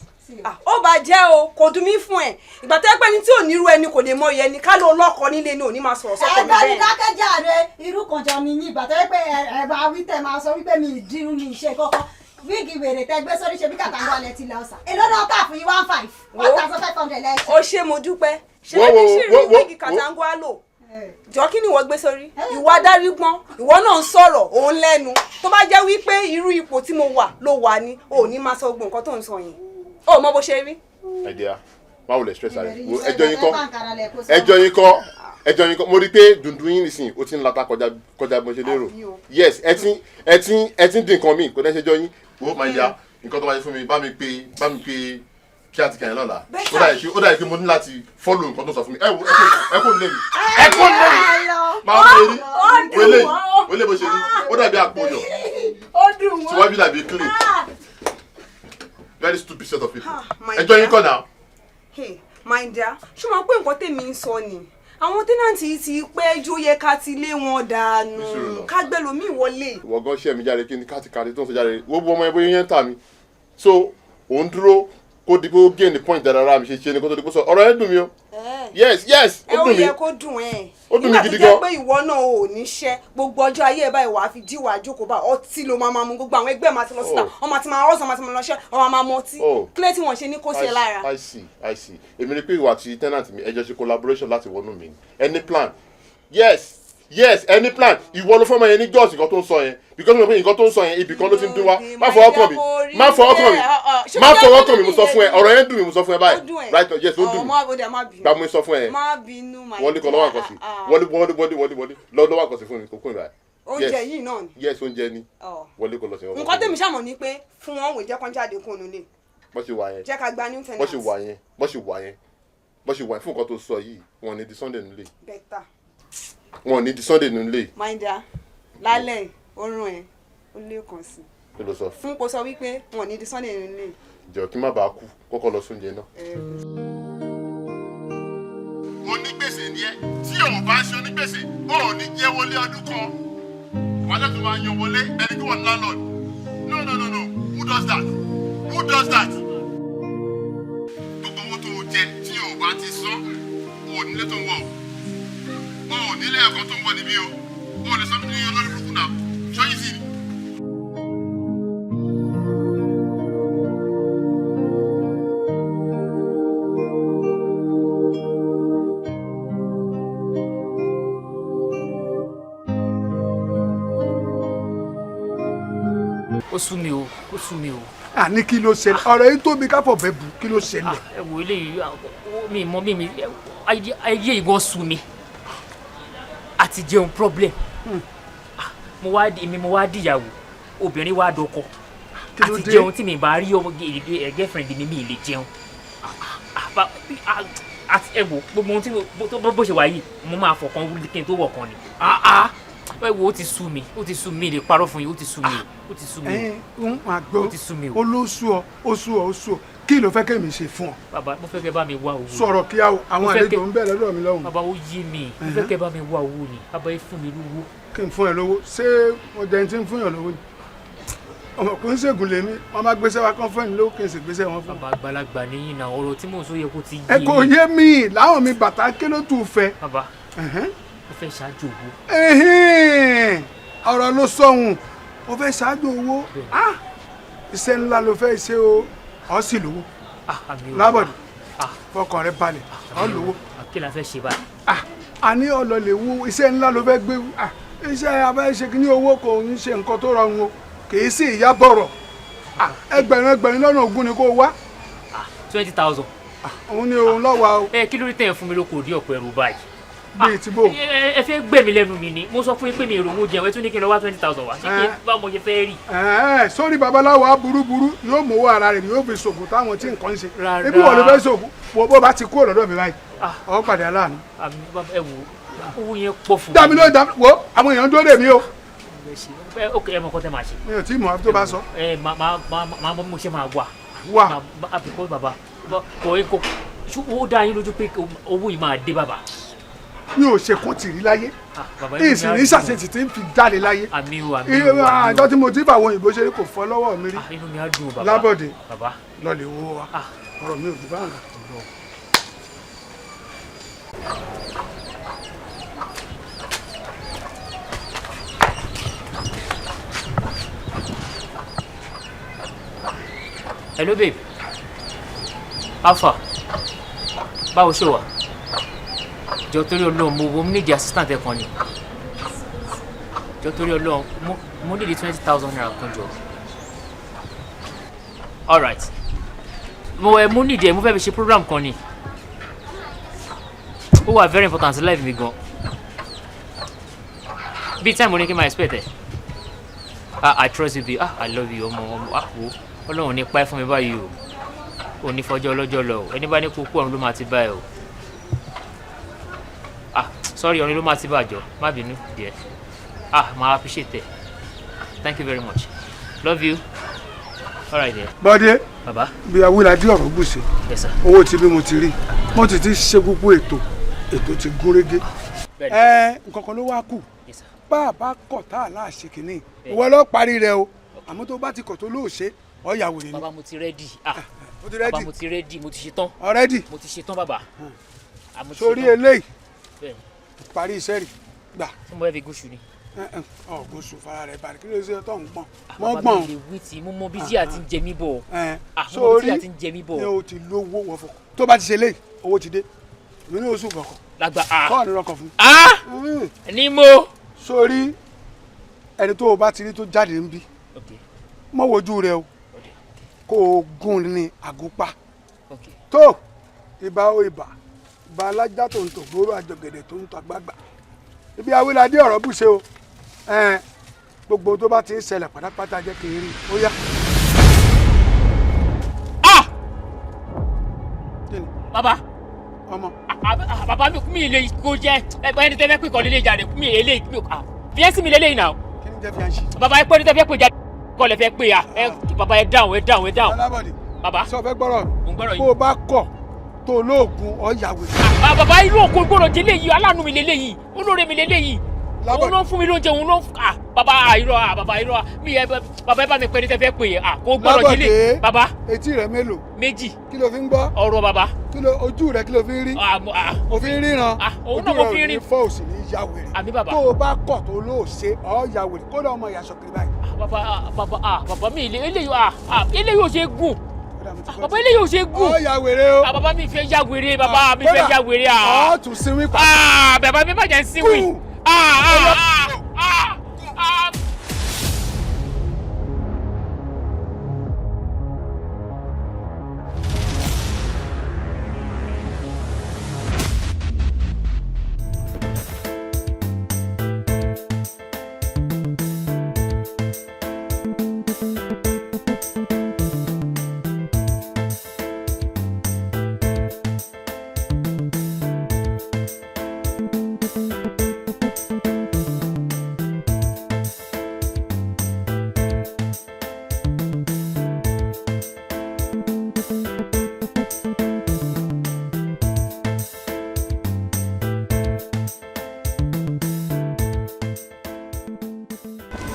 Ó bá jẹ́ o kò dùn mí fún ẹ. Ìgbà tó yẹ pé ní tí ò ní irú ẹni kò lè mọ ìyẹn ni ká ló lọ́kọ nílé ni ò ní máa sọ̀rọ̀ sọkọ mi bẹ́ẹ̀. Ẹgbẹ́ dákẹ́jàre irú kan jọ ni yín ìgbà tó yẹ pé ẹ̀bà wí tẹ̀ máa sọ wípé mi ìdírun mi ìṣe kọ́kọ́. Wíìgì wèrè tẹ gbé sórí ṣe bí kàtàngúwà lẹ ti lẹ ọ̀sà. Èló náà tà fún yín 1,500 lẹ́sìn. Ó ṣe mo dúpẹ́. Ṣé ẹni ṣì rí wíìgì kàtàngúwà lò? Jọ kí ni ìwọ gbé sórí? Ìwọ adarí pọ́n, ìwọ náà ń sọ̀rọ̀ òun lẹ́nu. Tó bá jẹ́ wípé irú ipò tí mo wà ló wà ní, ò ní máa sọ gbogbo nǹkan tó ń sọ yẹn. Ó mọ bó ṣe rí. Ẹ̀díà, máa wulẹ̀ stress ara ẹ̀. Ẹjọ́ yín kọ́. Mo rí pé dùndún yín nìsín, ó ti ń lata kọjá bó ṣe lérò. Yes, ẹ ti ń dín nǹkan míì, kò dẹ́ ṣe jọ yín. Wo máa ya nǹkan tó máa ṣe fún mi, bá mi pe kí á ti kàn yín lọ́la. Ó dà yìí pé mo ní láti follow nǹkan tó sọ fún mi. Ẹ kò nílé mi. Máa ń wọlé bó ṣe rí. Ó dàbí àpòyọ̀. Síwájú dàbí clay. Very stupid set of people. Ẹjọ́ yín kọ́ náà. My dear, ṣé o máa pé nǹkan tèmi ń sọ ni? Àwọn tẹ́nàntì yìí ti pẹ́ jó yẹ ká ti lé wọn dànù. Ká gbẹ́ lómi wọlé. Ìwọ gan ṣe mi jáde kí ni kátikáti tó ń sọ jáde. Wo bu ọmọ ẹbí yẹn ń tà mí. So òun dúró kó di pé ó gain the point dáadáa mi ṣe ni kó tó di pé sọ ọ̀rọ̀ yẹn dùn mí o. Yes ó dùn mí. Ẹ ó yẹ kó dùn ẹ́. Ó dùn mí gidi gan. Nígbà tó jẹ́ pé ìwọ náà ò níṣẹ́ gbogbo ọjọ́ ayé ẹ̀ báyìí wàá fi jí wàá jókòó bá ọtí ló máa mu gbogbo àwọn ẹgbẹ́ máa ti lọ síta ọmọ àti máa rọ́ọ̀sán máa ti lọ ṣẹ́ ọmọ máa mu ọtí. Kílẹ̀ tí wọ́n ṣe ní kó ṣe lára. I see. Èmi rí pé ìwà àti tenant mi ẹjọ́ ṣe collaboration láti wọnú mi. Any plan? Yes, any plan. Ìwọ ló fọmọ yẹn ní jọ́ọ̀sì nǹkan tó ń sọ yẹn because mo pé nǹkan tó ń sọ yẹn ibì kan ló ti ń dún wa má fọwọ́ kàn mí mo sọ fún ẹ ọ̀rọ̀ yẹn dùn mí mo sọ fún ẹ báyìí right yes ó dùn mí gba mo sọ fún ẹ wọlé kan lọ́wọ́ àkọsí wọlé lọ́wọ́ àkọsí fún mi kò kún ìrà oúnjẹ yìí náà ni yes oúnjẹ ni wọlé kan lọ sí ọkọ nǹkan tèmi ṣàmọ̀ ni pé fún wọn wò jẹ́ kán jáde kó nulẹ̀ bó ṣe wà yẹn jẹ́ ká gba new tenant bó ṣe wà yẹn fún nǹkan tó sọ yìí wọn ní di Sunday nílé wọn ní di Sunday nílé. Minda lálẹ́ orun ẹ̀ ó lé kan sí. kí ló sọ. fún kó sọ wípé wọn ní di Sunday nílé. jọ kí má bàa kú kọ́kọ́ lọ sóúnjẹ náà. onígbèsè ni ẹ tí òun bá ń ṣe onígbèsè ó ní jẹ́ wọlé ọdún kan wàá lẹ́tọ̀ọ́ máa yan wọlé ẹni tí wọ́n ń landlord no who does that gbogbo owó tó jẹ tí òun bá ti san ó nílé tó ń wọ̀ ó nílé ẹ̀kọ́ tó ń wọ̀ níbí o ó lè sọ mí ní olórí burúkú náà. ṣó easy ni. ó sú mi o ó sú mi o. àní kí ló ṣẹlẹ̀ ọ̀rọ̀ yìí tóbi káfọ̀ bẹ́ẹ̀ bù kí ló ṣẹlẹ̀. ẹ wo eléyìí mi mọ mi ayé ìgbọ́n sú mi àti jẹun problem mo wá dìyàwó obìnrin wá dọkọ àti jẹun tí mi bá rí ọmọ girlfriend mi lè jẹun ẹ wo gbogbo ohun tí bó ṣe wà yìí mo máa fọkàn wúlí kí n tó wọ̀kan ni ẹ wo ó ti sú mi lè parọ́ fún yín ó ti sú mi ó ti sú mi ó ti sú mi o olóṣù ọ kí ló fẹ́ kémi ṣe fún ọ. bàbá mo fẹ́ kẹ́ bá mi wá owó. sọ̀rọ̀ kí àwọn àlejò ń bẹ̀ lọ́dọ̀ mi lọ́hùn. bàbá ó yé mi mo fẹ́ kẹ́ bá mi wá owó ni bàbá yìí fún mi lówó. kí n fún ẹ lówó ṣé mo jẹ́ ní tí ń fún yàn lówó ni ọmọkùnrin ṣègùn lèmi wọn bá gbéṣẹ́ wa kán fún ẹni lówó kí n sì gbéṣẹ́ wọn fún. bàbá àgbàlagbà nìyí náà ọ̀rọ̀ tí mò ń sọ yẹ kó ti yé. ẹ kò yé mi láwọn mi bàtà kí ló tún fẹ́. bàbá mo fẹ́ ṣáájú owó. ọ̀rọ̀ ló sọ̀hún o fẹ́ ṣáájú owó iṣẹ́ ńlá ló fẹ́ ṣe o ọ̀ sì lówó lábọ̀dì fọkàn rẹ balẹ̀ ọ̀ lówó. kí la fẹ́ ṣe báyìí. àní ọlọ́lẹ̀ wo iṣẹ́ ńlá ló fẹ́ gbé iṣẹ́ abẹ́ ṣe kí ní owó kò ń ṣe nǹkan tó rọrùn o kì í sì ìyá bọ̀rọ̀ ẹgbẹ̀rún lọ́nà ogún ni kò wá. 20,000. òun ni òun lọ́wọ́ o. kí ló rí tẹ̀yìn fún mi ló kò dé ọ̀pọ̀ ẹrù báyìí. bíi ti bò. ẹ fẹ́ gbẹ̀mí lẹ́nu mi ni mo sọ fún yín pé mi èrò owó jẹun ẹ tún ní kí n lọ wá 20,000 wá ṣé kí n bá mo ṣe fẹ́ rí. sórí babaláwo aburúburú yóò mówó ara rẹ̀ yóò fi ṣògùn táwọn tí nǹkan ń ṣe ebi wọ́n ló fẹ́ ṣògùn wo bó bá ti kúrò lọ́dọ̀ mi báyìí ọ̀ pàdé aláàánú. ẹ wo owó yẹn pọ̀ fún mi. dàmí ló dàmí wo àwọn èèyàn dúró dè mí o. ok ẹ mọ kọ́ tẹ́ máa ṣe. mi ò tí ì mọ̀ tó bá sọ. máa mọ bí mo ṣe máa wà. wà. àbíkó bàbá kò ó dá yín lójú pé owó yìí máa dé bàbá. mi ò ṣe kún tìrí láyé ìsìn ní ṣàṣetì tí ń fi jáde láyé àjọ tí mo ti bá àwọn òyìnbó ṣe kò fọ́ lọ́wọ́ mi rí inú mi á dùn bàbá lábọ̀dé lọ́lẹ̀ owó wa ọ̀rọ̀ mi ò dùn bá nǹkan. hello babe alpha báwo ṣe wà jọ torí Ọlọ́run mo need assistant ẹ kan ni jọ torí Ọlọ́run mo need 20,000 naira kan jọ alright mo need ẹ mo fẹ́ fi ṣe program kan ni ó wà very important life mi gan bí time mo ní kí n máa expect ẹ I trust you babe I love you ọmọ wo Ọlọ́run ní pa ẹ́ fún mi báyìí o ò ní fọjọ́ ọlọ́jọ́ lọ ẹni bá ní kúkú ọ̀run ló máa ti bá ẹ o sorry ọ̀run ló máa ti bá àjọ má bínú díẹ̀ máa appreciate ẹ thank you very much love you alright there. bọ́dé bàbá bí awúladí ọ̀rọ̀ gbèsè owó tí bí mo ti rí mo ti ṣe gbogbo ètò ti gún régé nǹkan kan ló wá kù bá a bá kọ̀ tá a láàṣẹ kìíní ìwọ lọ parí rẹ o àmọ́ tó bá ti kọ̀ tó lóòṣe ọ̀yàwó ni. bàbá mo ti rẹ́dì mo ti rẹ́dì bàbá mo ti rẹ́dì mo ti ṣetán. ọ̀rẹ́dì mo ti ṣetán bàbá. sórí eléyìí parí iṣẹ́ rì gbà. tí mo bá fi gúúsù ni. gúúsù fara rẹ̀ balẹ̀ kí ló ṣe tó ń gbọ̀n. mọ́ gbọ̀n bàbá mi lè wí tí mo mọ bí tí a ti ń jẹ mí bọ̀. sórí ni o ti lówó wọn fọkàn tó bá ti ṣe léyìí owó ti dé èmi ní oṣù kọ̀ọ̀kan. lágbà kọ́ ni rọkọ̀ fún. ní mo. sórí ẹni tó o bá ti rí tó jáde ń bí mọ wojú rẹ o kó o gún ní àgùpá tó ìbà o ìbà alájà tó ń tò gbóró àjọgẹ̀dẹ̀ tó ń tò àgbàgbà ibi awíladé ọ̀rọ̀ bùṣe o gbogbo tó bá ti ń ṣẹlẹ̀ pátápátá jẹ́ kí n rí ó yá. bàbá ọmọ bàbá mi lè kó jẹ ẹni tẹ́ fẹ́ pè kọ́ lélẹ̀ jáde mi èlé fíẹ́sì mi lélẹ̀ yìí náà. kí ni jẹ́ fíẹ́sì. bàbá ẹ pé ní tẹ́ fẹ́ pè jáde kọ́ lẹ fẹ́ pè ya bàbá ẹ dáhùn. alábọ̀dé bàbá sọ fẹ́ gbọ́rọ̀ mi bó o bá kọ̀ tó olóògùn ọ̀yàwó. bàbá irú òkú gbọ́dọ̀ jẹ́ léyìí aláàánú mi lélẹ́yìí olóore mi lélẹ́yìí òun ló ń fún mi lóúnjẹ òun ló ń bàbá irọ́ mi bàbá ẹ bá mi pẹ́ ní tẹ́ fẹ́ pè kó gbọ́dọ̀ jẹ́ lé bàbá. etí rẹ mélòó. méjì. kí ló fi ń gbọ́. ọ̀rọ̀ bàbá. kí ojú rẹ kí ló fi ń rí o fi ń ríran òun náà mo fi ń rí fọ́ òsì ní ya wèrè àbí bàbá tó o bá kọ̀ tó lóò ṣe ọ́ ya wèrè kó lọ́ ọmọ ìyá sọ̀kiri báyìí. bàbá mi eléyìí ò ṣe gùn bàbá eléyìí ò ṣe gùn ọ́ ya wèrè o. bàbá mi fẹ́ ya wèrè bàbá mi fẹ́ ya wèrè ọ́ tún sinwi pa. bàbá mi má jẹ́ sinwi.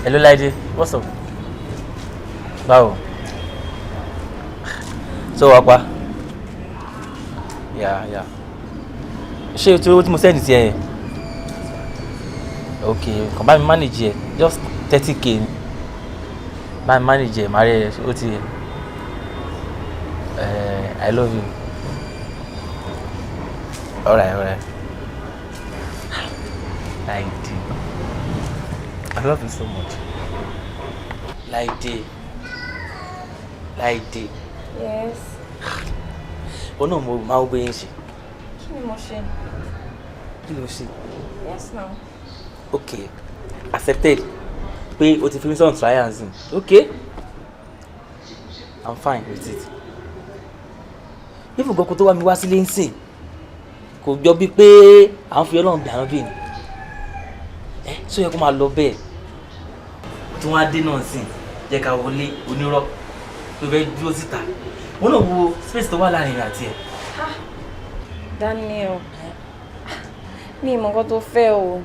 Hello Laide, what's up? Báwo? So wá pa? Yeah. Ṣé o ti owó tí mo send sí ẹ yẹn? Okay, kàn bá mi manage ẹ, just 30k. Bá mi manage ẹ, màá rí ẹ, ó ti I love you. Alright. Laide. I love you so much. Laide. Yes. Oh no, mo máa gbé yín ṣe. Kí ni mo ṣe? Kí ló ṣe? Yes, now. Okay. Accepted. Pé o ti fi mí sọ̀rọ̀ trials. Okay. I'm fine with it. Even gọ́kọ̀ tó wá mi wá sílé ń sìn. Kò jọ bí pé à ń fi Ọlọ́run dànù bí ni. So yẹ kó máa lọ bẹ́ẹ̀. Tí wọ́n á dé náà sìn, jẹ́ ká wọlé onírọ́ tó fẹ́ dúró síta. Wọ́n náà wo space tó wà láàrin àti ẹ̀. Daniel, mi ì mọ̀ nǹkan tó fẹ́ o.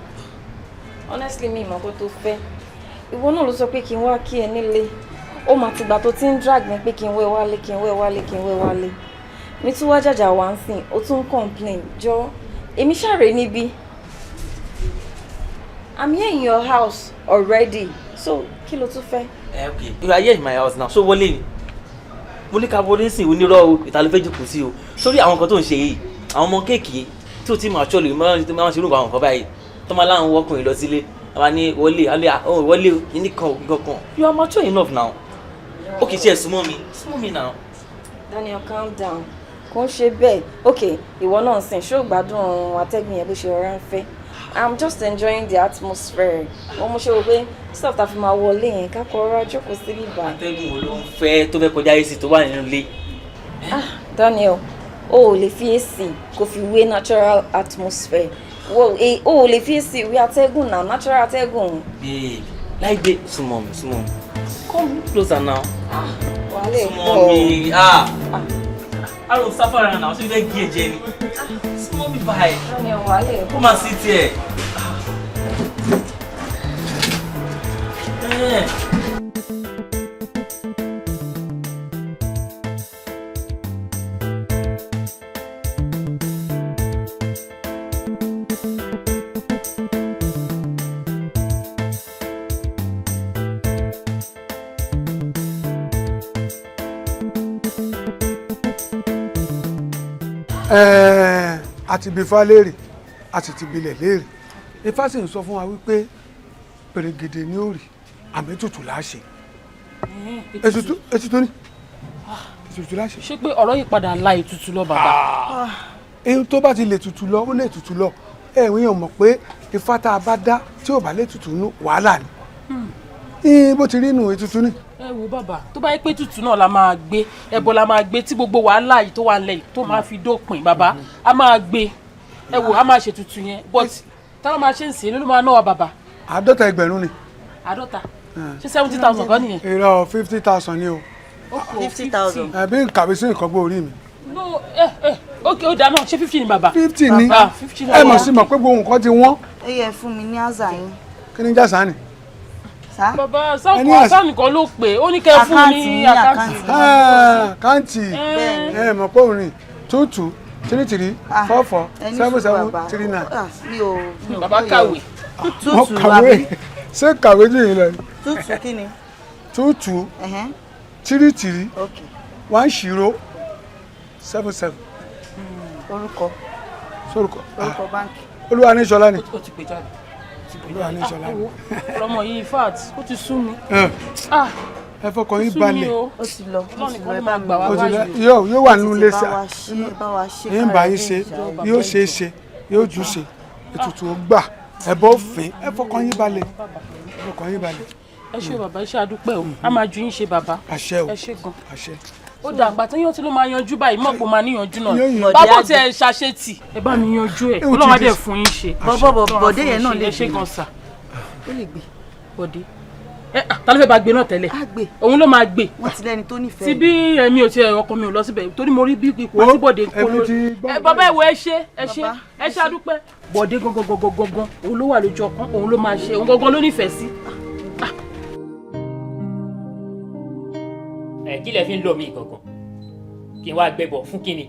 Honestly, mi ì mọ̀ nǹkan tó fẹ́. Ìwọ náà ló sọ pé kí n wá kí ẹ nílé. Ó mà tìgbà tó ti ń drag mi pé kí n wé wálé. Mi tún wá jàjà wá ń sìn, ó tún ń complain. Jọ, èmi ṣàrè níbí. I'm here in your house already. So, kí ló tún fẹ́? Okay. You are here in my house now. So wọlé ni. Mo ní ká wọlé sìn onírọ́ o, ìta ló fẹ́ jókòó sí o. Sórí àwọn nǹkan tó ń ṣe yìí, àwọn ọmọ kéèkì tí ó ti máa ṣọ́lù máa ń ṣe irú àwọn nǹkan báyìí. Tó máa láwọn wọ́kùnrin lọ sílé. Àwa ní wọlé o, ní kan. You are mature enough now. Okay, ṣe súnmọ́ mi now. Daniel, calm down. Kò ń ṣe bẹ́ẹ̀. Okay, ìwọ náà sìn, ṣó gbádùn atẹ́gùn yẹn bó ṣe rọra ń fẹ́. I'm just enjoying the atmosphere. Wọ́n mú ṣe wò pé stuff ta fi máa wọlé yẹn ká kọ́ ọ̀rọ̀ jókòó sí bíbá. Atẹ́gùn wo ló ń fẹ́ tó fẹ́ kọjá AC tó wà nínú ilé? Daniel, o ò lè fi AC kó fi wé natural atmosphere. O ò lè fi AC wé atẹ́gùn náà, natural atẹ́gùn. Babe, Laide, súnmọ́ mi. Come closer now. Wàhálà ẹ̀ Súnmọ́ mi. I don't suffer right now, so you get gear, Jenny. Small me by. Come and sit here. Àti bífá léèrè àti ti bilẹ̀ léèrè Ifá sì ń sọ fún wa wípé pèrègèdè ní òrì àmì ètùtù láṣẹ ètùtù ní ètùtù láṣẹ. ṣé pé ọ̀rọ̀ yìí padà la ètùtù lọ bàbá. Ohun tó bá ti lè tutù lọ ó lè tutù lọ ẹ̀wọ̀n yẹn mọ̀ pé Ifá tá a bá dá tí ò bá lè tutù nú wàhálà ni bó ti rí nù ètùtù ní. Ẹ wo bàbá tó bá yẹ pé tutù náà la máa gbé ẹbọ la máa gbé tí gbogbo wàhálà yìí tó wà nílẹ̀ tó máa fi dópin bàbá a máa gbé ẹ wo a máa ṣe tutù yẹn but táwọn máa ṣe ń sìn ló máa ná wa bàbá. 50,000 ni. 50 ṣé 70,000 kan nìyẹn. irọ́ 50,000 ni o. 50,000. ẹbí nkàwé sí nǹkan gbọ́ orí mi. no ok ó dáná ṣé 50 ni bàbá. 50 ni ẹ mọ̀ sí mọ̀ pé gbogbo nǹkan ti wọ́n. ẹ yẹ fún mi ní àzà yín. kí ni jásá ni. bàbá sáà nìkan ló pè ó ní kẹ́ fún ní àkáǹtì. àkáǹtì ẹ mọ̀ pé òun 22 three 44 7739. mi ò bàbá kàwé. Tútù àbí. Ṣé kàwé jù yín lọ ni? Tútù kí ni? 22 33 1077. Orúkọ. Sorúkọ. Orúkọ báńkì. Olúwa ní Ṣọlá ni. Ó ti pè jáde. Olúwa ní Ṣọlá ni. Ọmọ yìí fat ó ti sú mi. Ẹ fọkàn yín balẹ̀. Ó ti lọ ẹ bá gbà wá wáyé. Yóò wà nínú ilé sá. Yín bá yín ṣe yóò ṣe é ṣe yóò jù ṣe ètùtù ó gbà ẹ bọ́ fín ẹ fọkàn yín balẹ̀ ẹ fọkàn yín balẹ̀. Ẹ ṣé bàbá iṣẹ́ àdúpẹ́ o a máa ju yín ṣe bàbá. Àṣẹ o ẹ ṣé gan. àṣẹ. Ó dà àgbà téèyàn tí ló máa yanjú báyìí mọ̀ pé máa níyanjú náà bábọ̀ tí ẹ ṣàṣetì ẹ bá mi yanjú ẹ Ọlọ́run á dẹ̀ fún yín ṣe. Bọ̀dé yẹn náà lè ẹ ṣé gan sà. Ó lè gbé. Bọ̀dé ta ló fẹ́ bá gbé náà tẹ́lẹ̀ òun ló máa gbé. Wọ́n ti lẹ́ni tó nífẹ̀ẹ́. ti bí èmi ò tiẹ̀ ọkọ mi ò lọ síbẹ̀ torí mo rí bí ipò àti Bọ̀dé ń kó lórí. Bàbá ìwọ ẹ ṣé ẹ ṣé àdúpẹ́. Bọ̀dé gangan òun ló wà lójú ọkàn òun ló máa ṣe òun gangan ló nífẹ̀ẹ́ sí. Kí lẹ fi ń lọ mí gangan kí n wá gbẹbọ fún kíni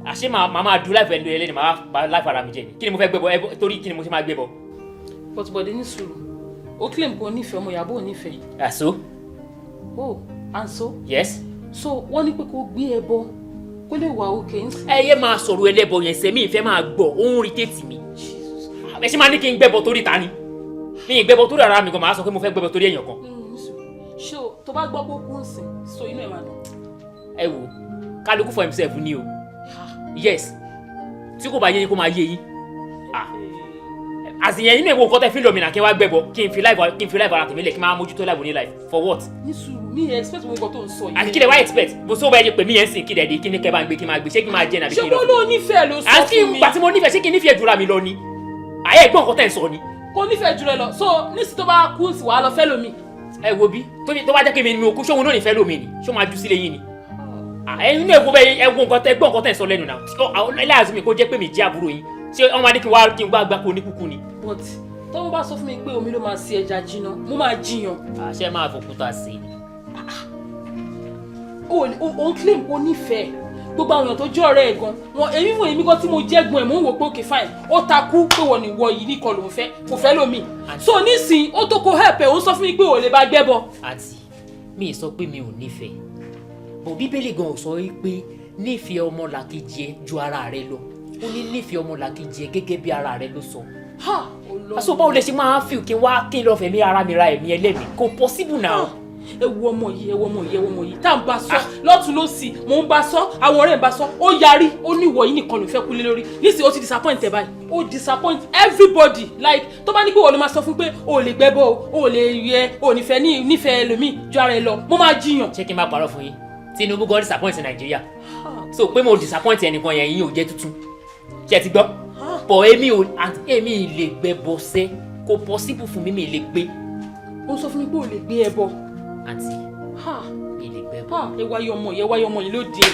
àṣé màá máa dùn láìpẹ́ lóye lẹ́nu màá láìpẹ́ ara mi jẹ ni kí ni mo fẹ́ gbẹbọ torí kí ni mo ṣe máa gbẹbọ. But Bọ̀dé ní sùúrù ó claim kó nífẹ̀ẹ́ ọmọ ìyàbọ̀ nífẹ̀ẹ́. àṣọ. Oh, and so. Yes. So wọ́n ní pé kó gbé ẹbọ kó lè wà òkè ń sìn. ẹ yé máa sọ̀rọ̀ ẹlẹ́bọ yẹn sẹ́mi ìfẹ́ máa gbọ́ òun rí tètè mi ẹ ṣe máa ní kí n gbẹ́bọ torí ta ni mi ì gbẹ́bọ torí ara mi gan máa sọ pé mo fẹ́ gbẹ́bọ torí èèyàn kan. ṣé o tó bá gbọ́ pé ó kú ń sìn so inú ẹ̀ máa dùn. ẹ wo kálukú for himself ni o yes tí kò bá yé yín kó máa yé yín àsìyẹn yín mẹ́wọ́ nǹkan tẹ́ fi lọ mi náà kí n wá gbẹ́bọ kí n fi live ara tèmi lẹ̀ kí n máa mójútó live ní life for what. ní sùúrù mi expect gbogbo tó ń sọ yìí. àti kí lè wá expect bó sọ bẹ́ẹ̀ pé mi yẹn ń sìn kí lè di kí ni kẹ́ bá ń gbé kí n máa gbé ṣé kí n máa jẹ́ nàbí kí n lọ. ṣé wọ́n ló nífẹ̀ẹ́ ló sọ fún mi. àti pàtí mo nífẹ̀ẹ́ ṣé kí n nífẹ̀ẹ́ jura mi lọ ni àyè ẹ̀gbọ́n nǹkan tẹ́ ń sọ ni. kò nífẹ̀ẹ́ jura lọ so nísì tó bá kú sí wàá lọ fẹ́ lómi. ẹ wo bí tó bá jẹ́ pé mi ni mo kú ṣóhun náà nífẹ̀ẹ́ lómi ni ṣó máa ju sílé yín ni. ẹ̀yin náà ẹ̀gbọ́n nǹkan tẹ́ ń sọ lẹ́nu náà ẹlẹ́yàzú mi kó jẹ́ pé mi jẹ́ àbúrò yín ṣé ọmọ adé kí n wá gbá kó ní kúkú ni. but tọ́wọ́ bá sọ fún mi pé omi ló máa ṣe ẹja jiná mo máa jiyàn. àṣẹ máa fòkúta sí i. o ń claim kó nífẹ̀ẹ́ gbogbo àwọn èèyàn tó jẹ́ ọ̀rẹ́ ẹ̀ gan wọn èmi gan tí mo jẹ́gun ẹ̀ mò ń wò pé okay fine ó takú pé wọ́n ní wọ yìí nìkan ló ń fẹ́ kò fẹ́ lómi so nísìnyí ó tó kó help ẹ̀ ó sọ fún mi pé ò lè bá gbẹ́bọ. àǹtí mi ì sọ pé mi ò nífẹ̀ẹ́ bò bíbélì gan ò sọ pé nífẹ̀ẹ́ ọmọlàkejì ẹ ju ara rẹ lọ ó ní nífẹ̀ẹ́ ọmọlàkejì ẹ gẹ́gẹ́ bí ara rẹ ló sọ. aṣọ báwo lè ṣe máa fi kí n wá kí n lọ fẹ̀mí ara mi ra ẹ̀mí ẹlẹ́mìí kò possible now. ẹ wo ọmọ yìí tá à ń bá sọ lọ́tún lọ́sì mò ń bá sọ àwọn ọ̀rẹ́ ń bá sọ ó yarí ó ní ìwọ yìí nìkan ló fẹ́ kú lé lórí nísìnyí ó ti disappoint ẹ báyìí ó disappoint everybody like tó bá ní pé wọ́n ló máa sọ fún pé o ò lè gbẹ́bọ o ò lè yẹ o ò nífẹ̀ẹ́ lómi ju ara ẹ lọ mo máa jiyàn. ṣé kí n má parọ́ fún yín Tinubu gan disappoint Nàìjíríà so pé mo disappoint ẹnìkan yẹn yín ò jẹ́ tuntun ṣe ti gbọ́ pọ̀ èmi lè gbẹ́bọ sẹ́ kò possible fún mi lè gbé. ó sọ fún mi pé o lè gbé ẹbọ. àǹtí ilé gbẹ́bọ. ẹ wáyé ọmọ yìí ló dé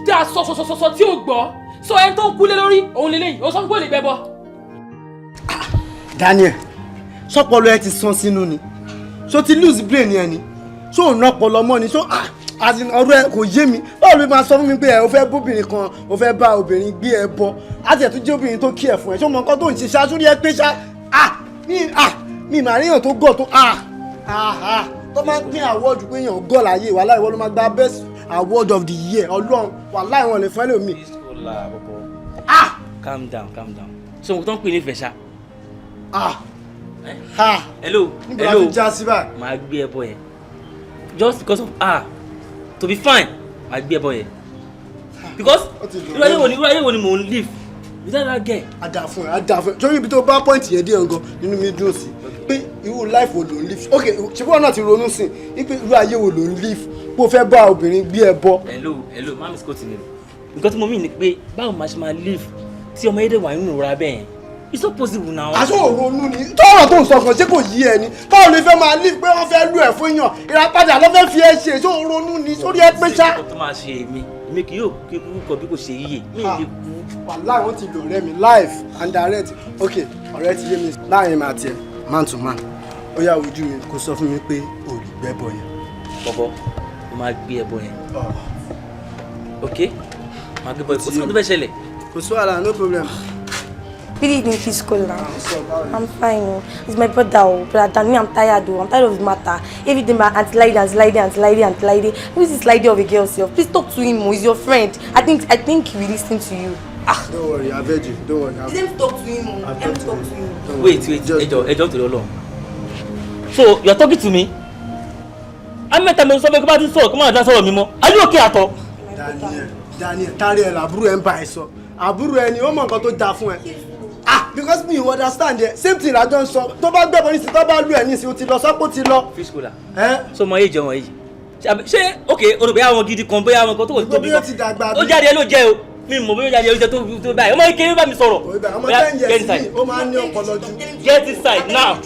dá sọ tí ò gbọ́ sọ ẹni tó ń kúlé lórí òun lélẹ́yìn ó sọ fún pé o lè gbẹ́bọ. Daniel sọpọlọ ẹ ti sán sínú ni ṣó ti lose brain yẹn ni ṣó ò ná ọpọlọ mọ́ ni ṣó ọ̀rọ̀ ẹ kò yé mi báwo ló máa sọ fún mi pé ẹ o fẹ́ bóbìnrin kan o fẹ́ bá obìnrin gbé ẹ bọ àti ẹ̀ tó jẹ́ obìnrin tó kí ẹ fún ẹ ṣó mọ nǹkan tó ń ṣe ṣáṣú rí ẹ pé ṣá mi màá ríyàn tó gọ̀ tó tó máa ń pín award pé èèyàn gọ̀ láyé wàhálà ìwọ ló máa gba best award of the year ọlọ́run wàhálà ìwọ̀n lè fẹ́ lómi. calm down so mo tó ń pè ní ìfẹ́ ṣá. hello níbo la fi já sí báyìí. màá gbé ẹbọ yẹn just because of to be fine màá gbé ẹbọ yẹn because irú ayé wo ni mò ń live without that girl. àdàfún ẹ torí ibi tó bá point yẹn dé ọgàn nínú mi dùn sí pé irú life wo ló ń live ok ṣùgbọ́n wọn náà ti ronú sí i pé irú ayé wo ló ń live pé o fẹ́ bá obìnrin gbé ẹ bọ. hello mami scott ni nǹkan tí mo mean ni pé báwo máa ṣe máa live tí ọmọ yẹn dẹ̀ wà nínú ìrora bẹ́ẹ̀ yẹn it's not possible now. aṣọ òronú ni tọrọ tó ń sọ kan ṣé kò yí ẹ ni báwo lè fẹ́ máa live pé wọ́n fẹ́ lù ẹ̀ fún yàn ìràpadà ló fẹ́ fi ẹ ṣe ṣó òronú ni sórí ẹ pé ṣá. tó máa ṣe èmi kì yóò kí kúkú kọ bí kò ṣe yíyẹ mi ì lè kú. wàláì wọ́n ti lò ọ̀rẹ́ mi live and direct ok ọ̀rẹ́ ti yé mi láàrin màá tiẹ̀ man to man ó yá ojú mi kó sọ fún mi pé o lè gbẹ́bọ yẹn. bọ́bọ́ mo máa gbé ẹbọ yẹn. Okay. Màá gbé bọ́ kò sí ohun tó fẹ́ ṣẹlẹ̀. Kò sí wàhálà, no problem. Good evening, Fiscal. I'm fine. Oh. It's my brother. Oh. Brother, me, I'm tired. Oh. I'm tired of the matter. Every day, my Auntie Lady. Who is this lady of a girl self? Please talk to him. Oh. He's your friend. I think he will listen to you. Don't worry, I beg you. Don't worry. Let him talk to him. Oh. Let him talk to him. Wait. Ẹjọ́ to the law. So you're talking to me? I'm not telling you something about this. Come on, that's all me more. Are you okay at all? Daniel, àbúrò ẹ̀ ń bá ẹ sọ. Àbúrò ẹ ni ó mọ nǹkan tó dáa fún ẹ. Because me you understand it. Same thing I don't saw. Tó bá gbé police tó bá lu ẹ ní sí ó ti lọ sọ pé ó ti lọ. Fiscal. So my age ọmọ yìí. Ṣé okay, o rò bóyá àwọn gidi kan bóyá àwọn kan tó tóbi. Ó jáde ló jẹ́ o. Mi mọ̀ bóyá jáde ló jẹ́ tó báyìí. Ọmọ kékeré bá mi sọ̀rọ̀. Ọmọ 10 years ni ó máa ń ní ọpọlọ jù. Get inside now.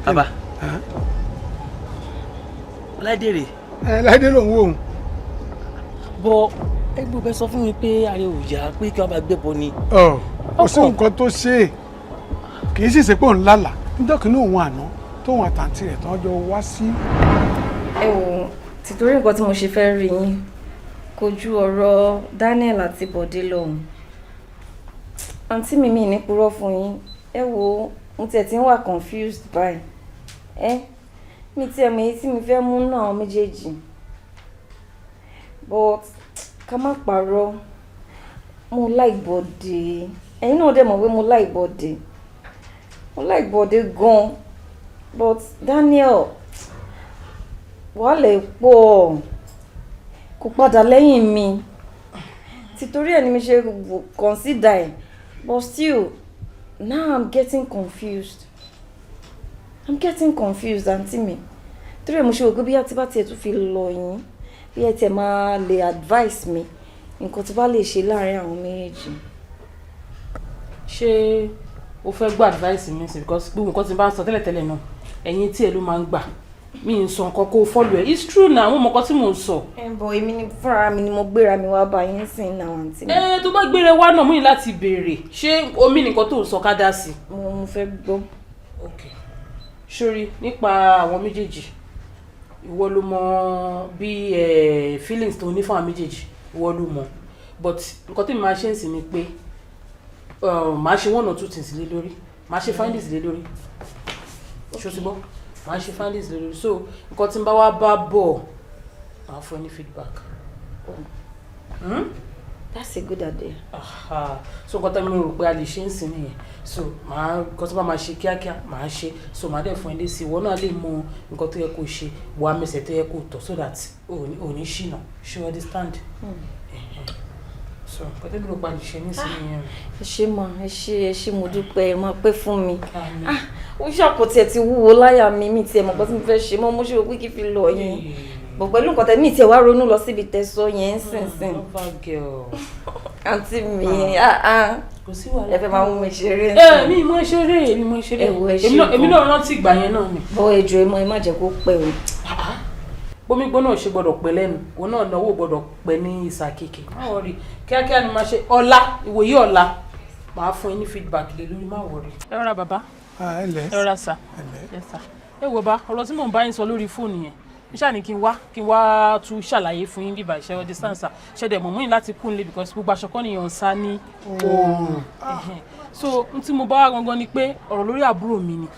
Baba. Láìdé rè. Láìdé ló ń wò ó. Bọ́ ẹgbẹ́ bẹ sọ fún mi pé ààrẹ ò yá pé kí wọ́n bá gbẹ́bọ ni. Kò sí nǹkan tó ṣe é. Kì í sì ṣe pé òun lálàá. Níjọ́ kìíní òun àná tóun àtàntì rẹ̀ tán jọ wá sí. Ẹ wò, títorí nǹkan tí mo ṣe fẹ́ rí yín kojú ọ̀rọ̀ Daniel àti Bọ̀dé lọ́hùn. Àǹtí mi ní purọ́ fún yín. Ẹ wò, mo tiẹ̀ ti ń wà confused báyìí. Mi tiẹ̀ mọ̀ èyí tí mi fẹ́ mú náà méjèèjì. But ká má parọ́, mo like Bọ̀dé. Ẹ̀yin náà dẹ̀ mọ̀ pé mo like Bọ̀dé. Mo like Bọ̀dé gan. But Daniel, wàhálà pọ̀, kò padà lẹ́yìn mi. Títorí ẹ̀ ni mi ṣe consider ẹ̀. But still, now I'm getting confused. Àǹtí mi. Torí ẹ̀ mo ṣe wò pé bí àti bá tiẹ̀ tún fi lọ yín, bí ẹ tiẹ̀ máa lè advice mi nǹkan tí bá lè ṣe láàárín àwọn méjèèjì. Ṣé o fẹ́ gba advice mi sí because gbogbo nǹkan tí n bá ń sọ tẹ́lẹ̀tẹ́lẹ̀ náà ẹ̀yin tí ẹ ló máa ń gbà mi ń sọ nǹkan kó follow ẹ̀ it's true na àwọn ọmọ kan tí mò ń sọ. Bọ̀ èmi ni fúnra mi ni mo gbéra mi wá bá yín sìn náà àǹtí mi. Tó bá gbére wá náà mú yín láti béèrè ṣé omi nìkan tó ń sọ ká dá sí. Mo fẹ́ gbọ́. Okay. Sórí nípa àwọn méjèèjì ìwọ ló mọ bí feelings tó ní fún àwọn méjèèjì ìwọ ló mọ but nǹkan tí mo máa ṣe ń sìn ni pé màá ṣe 1 or 2 things lé lórí màá ṣe findings lé lórí ṣó ti gbọ́ màá ṣe findings lé lórí so nǹkan tí n bá wá bá bọ̀ màá fún ẹ ní feedback. That's a good idea. So nǹkan tí mo rò pé a lè ṣe ń sìn nìyẹn so màá nǹkan tí bá máa ṣe kíákíá màá ṣe so màá dẹ̀ fún ẹ lé sí ìwọ náà lè mọ nǹkan tó yẹ kó ṣe wàá mẹsẹ̀ tó yẹ kó tọ̀ so that ò ní ṣìnà ṣe understand. So nǹkan tí mo rò pé a lè ṣe ní sìn nìyẹn. Ẹ ṣé mà ẹ ṣé mo dúpẹ́ ẹ máa pẹ́ fún mi. Ó ṣàkóso ẹ̀ ti wúwo láyà mi tiẹ̀ mọ̀ pé tí mo fẹ́ ṣe mọ́ mo ṣe wò pé kí fi lọ yín. Bọ̀ pẹ̀lú nǹkan tẹ̀mí tiẹ̀ wá ronú lọ síbi tẹ̀sọ́ yẹn sìn. Àǹtí mi kò sí wàhálà. Ẹ fẹ́ máa mú mi ṣeré. Mi mọ ṣeré. Èmi náà rántí ìgbà yẹn náà ni. Bọ́ ẹjọ́ ẹ má jẹ́ kó pẹ́ o. Bómi gbóná ṣe gbọ́dọ̀ pẹ́ lẹ́nu òun náà náwó gbọ́dọ̀ pẹ́ ní ìsàkèké. Má wọrí kíákíá ni máa ṣe ọ̀la ìwòyí ọ̀la máa fún ẹ ní feedback lé lórí má wọrí. Ẹ rọra bàbá. Ẹ rọra sà. Ẹ wò bá ọ̀rọ̀ tí mò ń bá yín sọ lórí fóònù yẹn ṣáà ní kí n wá tún ṣàlàyé fún yín bíbá ìṣẹ́ ọdẹ sáǹsà ṣẹ̀dẹ̀ mọ̀ múyìn láti kún lé because gbogbo aṣọ kan nìyẹn ń sá ní oòrùn so n tí mo bá wá gangan ni pé ọ̀rọ̀ lórí àbúrò mi ni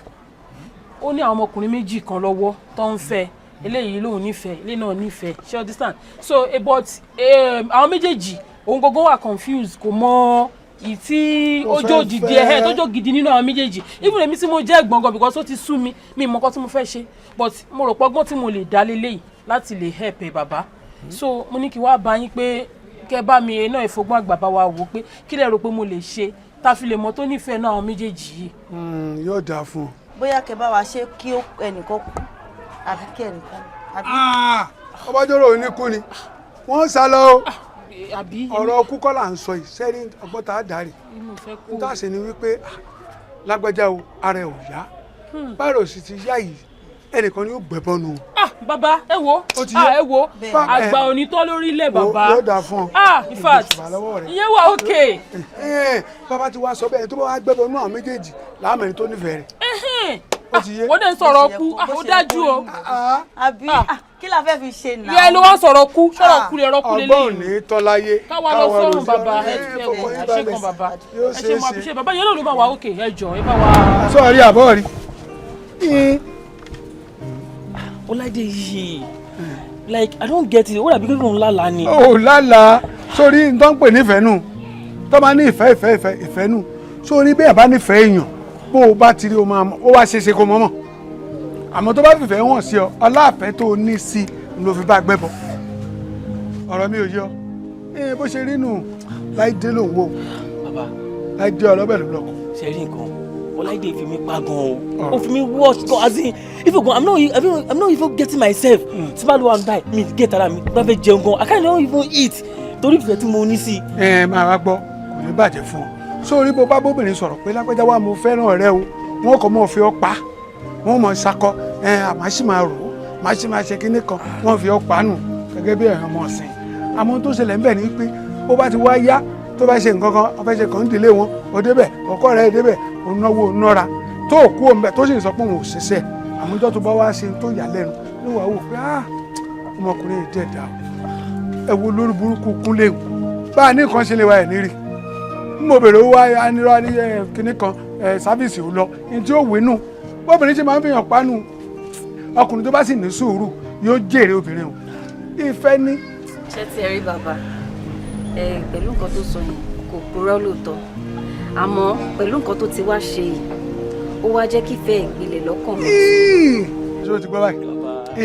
ó ní àwọn ọmọkùnrin méjì kan lọ́wọ́ tó ń fẹ́ eléyìí lòun nífẹ̀ẹ́ eléyìí náà nífẹ̀ẹ́ ṣé ọdẹ sàn so but àwọn méjèèjì òun gangan wà confused kò mọ ìtí ọjọ́ gidi tọ́jọ́ gidi nínú àwọn méjèèjì even èmi tí mo jẹ́ gbọ̀ngàn because ó ti sú mi mọ̀ nǹkan tí mo fẹ́ ṣe but mo rò pọ́gbọ́n tí mo lè dá lélẹ́yìí láti lè help bàbá so mo ní kí wá bá yín pé kẹ́ bá mi náà ìfọgbọ́n àgbà bá wa wò pé kí lẹ rò pé mo lè ṣe tá fi lè mọ tó nífẹ̀ẹ́ náà àwọn méjèèjì yìí. Yóò dáa fún ọ. Bóyá kẹ́ bá wa ṣe kí ẹnìkan kú àbí kí ẹnìkan. Ọbájọ́rò ò ní kú ni wọ́n sá lọ. Àbí. Ọ̀rọ̀ kúkọ́ là ń sọ yìí sẹ́rí ọgbọ́n tá a dárì. N tá a ṣe ni wípé lágbájá o ara ẹ̀ ò yá. Báyọ̀ sì ti yá yìí ẹnìkan ni yóò gbẹ̀bọ́nu. Bàbá ẹ wo ẹ wo àgbà onítọ́ lórí ilẹ̀ bàbá. Yóò dáa fún ọ. In fact ìyẹn wà okay. Bàbá ti wá sọ bẹ́ẹ̀ tó bá wá gbẹ́bọ́nu àwọn méjèèjì láàmẹ́rin tó nífẹ̀ẹ́ rẹ̀. Wọ́n dẹ̀ ń sọ̀rọ̀ kú ó dájú o. Àbí kí la fẹ́ fi ṣe náà. Yẹ ló wá sọ̀rọ̀ kú sọ̀rọ̀ kú lè rọ́kú lélẹ́yìn. Ọgbọ́n ò ní tán láyé. Káwa lọ sọ́run bàbá ẹ ṣe kan bàbá ẹ ṣe máa fi ṣe bàbá yẹn ló bá wa òkè ẹ jọ ẹ bá wa. Sọ́ọ̀rí àbọ̀ rí. Ọláìdé yìí like I don't get it ó dàbí kékeré òun lálàá ni. Ó lálàá sórí n tó ń pè nífẹ̀ẹ́ nù tó máa ní ìfẹ́ nù sórí bẹ́ẹ̀ bá nífẹ̀ẹ́ èèyàn bó o bá ti rí o máa mọ̀ ó wá ṣeéṣe kó mọ̀ àmọ́ tó bá fìfẹ́ hàn sí ọ ọláàfẹ́ tó o ní sí i ló fi bá gbẹ́bọ ọ̀rọ̀ mi ò yọ bó ṣe rí nù Láìdé ló ń wò Láìdé ọlọ́bẹ̀ ló lọ́kọ̀. ṣe rí nǹkan Ọláìdé fi mí pa gan o ó fi mí wash gan as in if you go I'm not even getting myself tí bá lọ wà báyìí mi get ara mi bá fẹ́ jẹun gan I can't even eat torí ìfẹ́ tí mo ní sí. Máa wá gbọ́ kò ní bàjẹ́ fún ọ sórí bó bá bóbìnrin sọ̀rọ̀ pé lágbájá wa mo fẹ́ràn rẹ o wọn kò mọ̀ fi ọ́ pa wọn mọ̀ sakọ àmọ́ sì máa rò ó màá sì máa ṣe kinní kan wọn fi ọ́ pa nù gẹ́gẹ́ bí ẹ̀yàn ọmọ ọ̀sìn àmọ́ tó ṣẹlẹ̀ ń bẹ̀ ni pé bó bá ti wá yá tó bá ṣe nǹkan kan wọ́n fẹ́ ṣe kàn ń délé wọn ó débẹ̀ ọkọ rẹ̀ débẹ̀ ó náwó nọ́ra tó kú òun bẹ̀ tó sì ń sọ pé òun ò ṣiṣẹ́ àmújọ́ tó bá wá ṣe tó yà lẹ́nu ló wà wò pé ọmọkùnrin yìí dẹ̀dá ẹ wo lórí burúkú kúnlé bá a ní nǹkan ṣe lè wá ẹ̀ nírì mo bèrè owó anirọ́ ní kinní kan sáfíìsì ò lọ ní tí ó wé nù bóbìnrin ṣe máa ń fihàn pánu ọkùnrin tó bá sì ní sùúrù yóò jèrè obìnrin o ìfẹ́ ní. ṣé tí ẹ rí bàbá pẹ̀lú nǹkan tó sọ yẹn kò purọ́ lóòótọ́ àmọ́ pẹ̀lú nǹkan tó ti wá ṣe yìí ó wá jẹ́ kí ìfẹ́ ìpìlẹ̀ lọ́kàn mi. ṣé o ti gbọ́ báyìí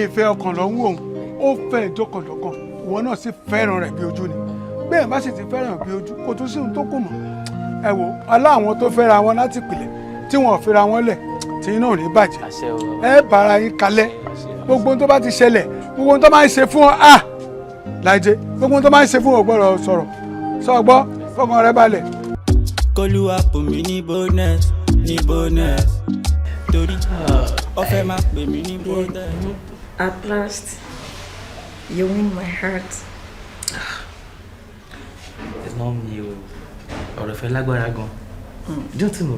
ìfẹ́ ọkàn ló ń wò ó fẹ́ ìjọkànjọkàn ìwọ náà sì fẹ́ràn rẹ̀ bí ojú ni bẹ́ẹ̀ bá sì ti fẹ́ràn bí ojú kò tún sí ohun tó kù mọ́ ẹ wò aláwọn tó fẹ́ra wọn láti pìlẹ̀ tí wọn ò fẹ́ra wọn lẹ̀ tí iná ò ní bàjẹ́ ẹ bára yín kalẹ̀ gbogbo ohun tó bá ti ṣẹlẹ̀ gbogbo ohun tó máa ń ṣe fún ọ Láìdé gbogbo ohun tó máa ń ṣe fún ọ gbọ́dọ̀ sọ̀rọ̀ sọ gbọ́ fọkàn rẹ balẹ̀. Kólúwa pò mí ní bonus torí ọfẹ máa pè mí ní bonus. At last you win my heart. It's not me o ọ̀rọ̀ fẹ́ lágbára gan jọ́tí mo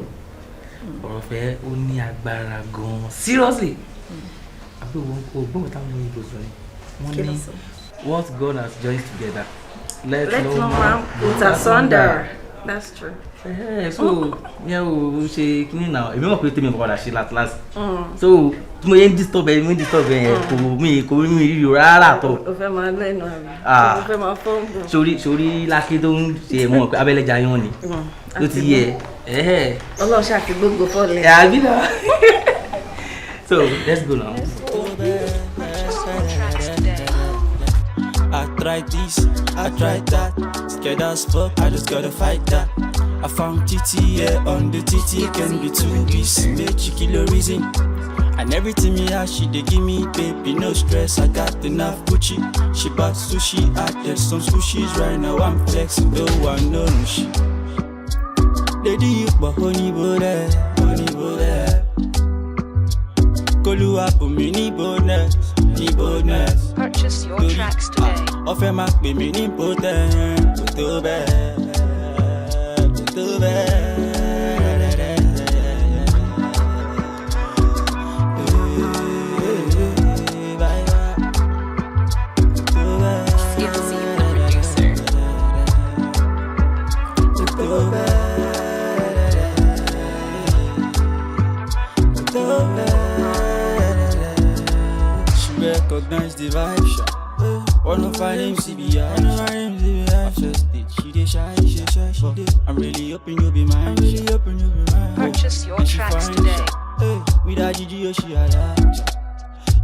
ọ̀rọ̀ fẹ́ ó ní agbára gan seriously àbí wọn kò gbọ́n táwọn ọmọ ìgbò sọ ni wọ́n ní what God has joined together let no man put asunder. That's true. So yẹn o ṣe kíní náà èmi mọ̀ pé tèmi kò padà ṣe last so tí mo yẹ ń disturb ẹ kò mí rí rárá tó. o fẹ́ máa lẹ́nu àbí o fẹ́ máa fọ́ọ̀mù. sórí lákì tó ń ṣe mọ̀ pé abẹ́lẹ́jà yan ni ló ti yẹ. Ọlọ́run ṣàfi gbogbo fọ́ọ̀lù. àbí náà so let's go now. I tried this, I tried that. Scared as fuck, I just gotta fight that. I found TT, yeah, on the TT can be too busy. Make kilo reason. And everything me ask, she they give me, baby, no stress. I got enough Gucci. She bought sushi, I did some sushis right now. I'm flexing, no one knows she. Lady, you but honey boy, Kólúwa pò mí ní bonus. Purchase your tracks today. Ọfẹ máa pè mí ní potent, kò tó bẹ́ẹ̀. Recognize the vibe, shot. One of our names CBI. First date, she dey shy, I'm really hoping you'll be mine. Purchase your tracks today. With a Gigi, she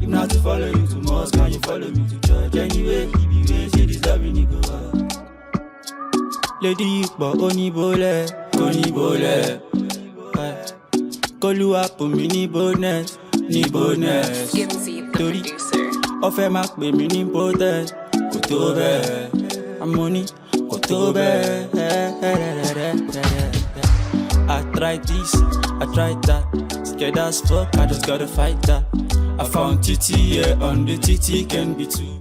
if not to follow you to Moscow, can you follow me to church? Anyway, if you ain't say this love, you go up. Lady, but only bole. Kólúwa pò mí ní bonus. Torí ọfẹ máa pè mí ní potent, kò tó bẹ́ẹ̀. I'm money, kò tó bẹ́ẹ̀. I tried this, I tried that. Scared as fuck, I just gotta fight that. I found TT, yeah, on the TT can be too.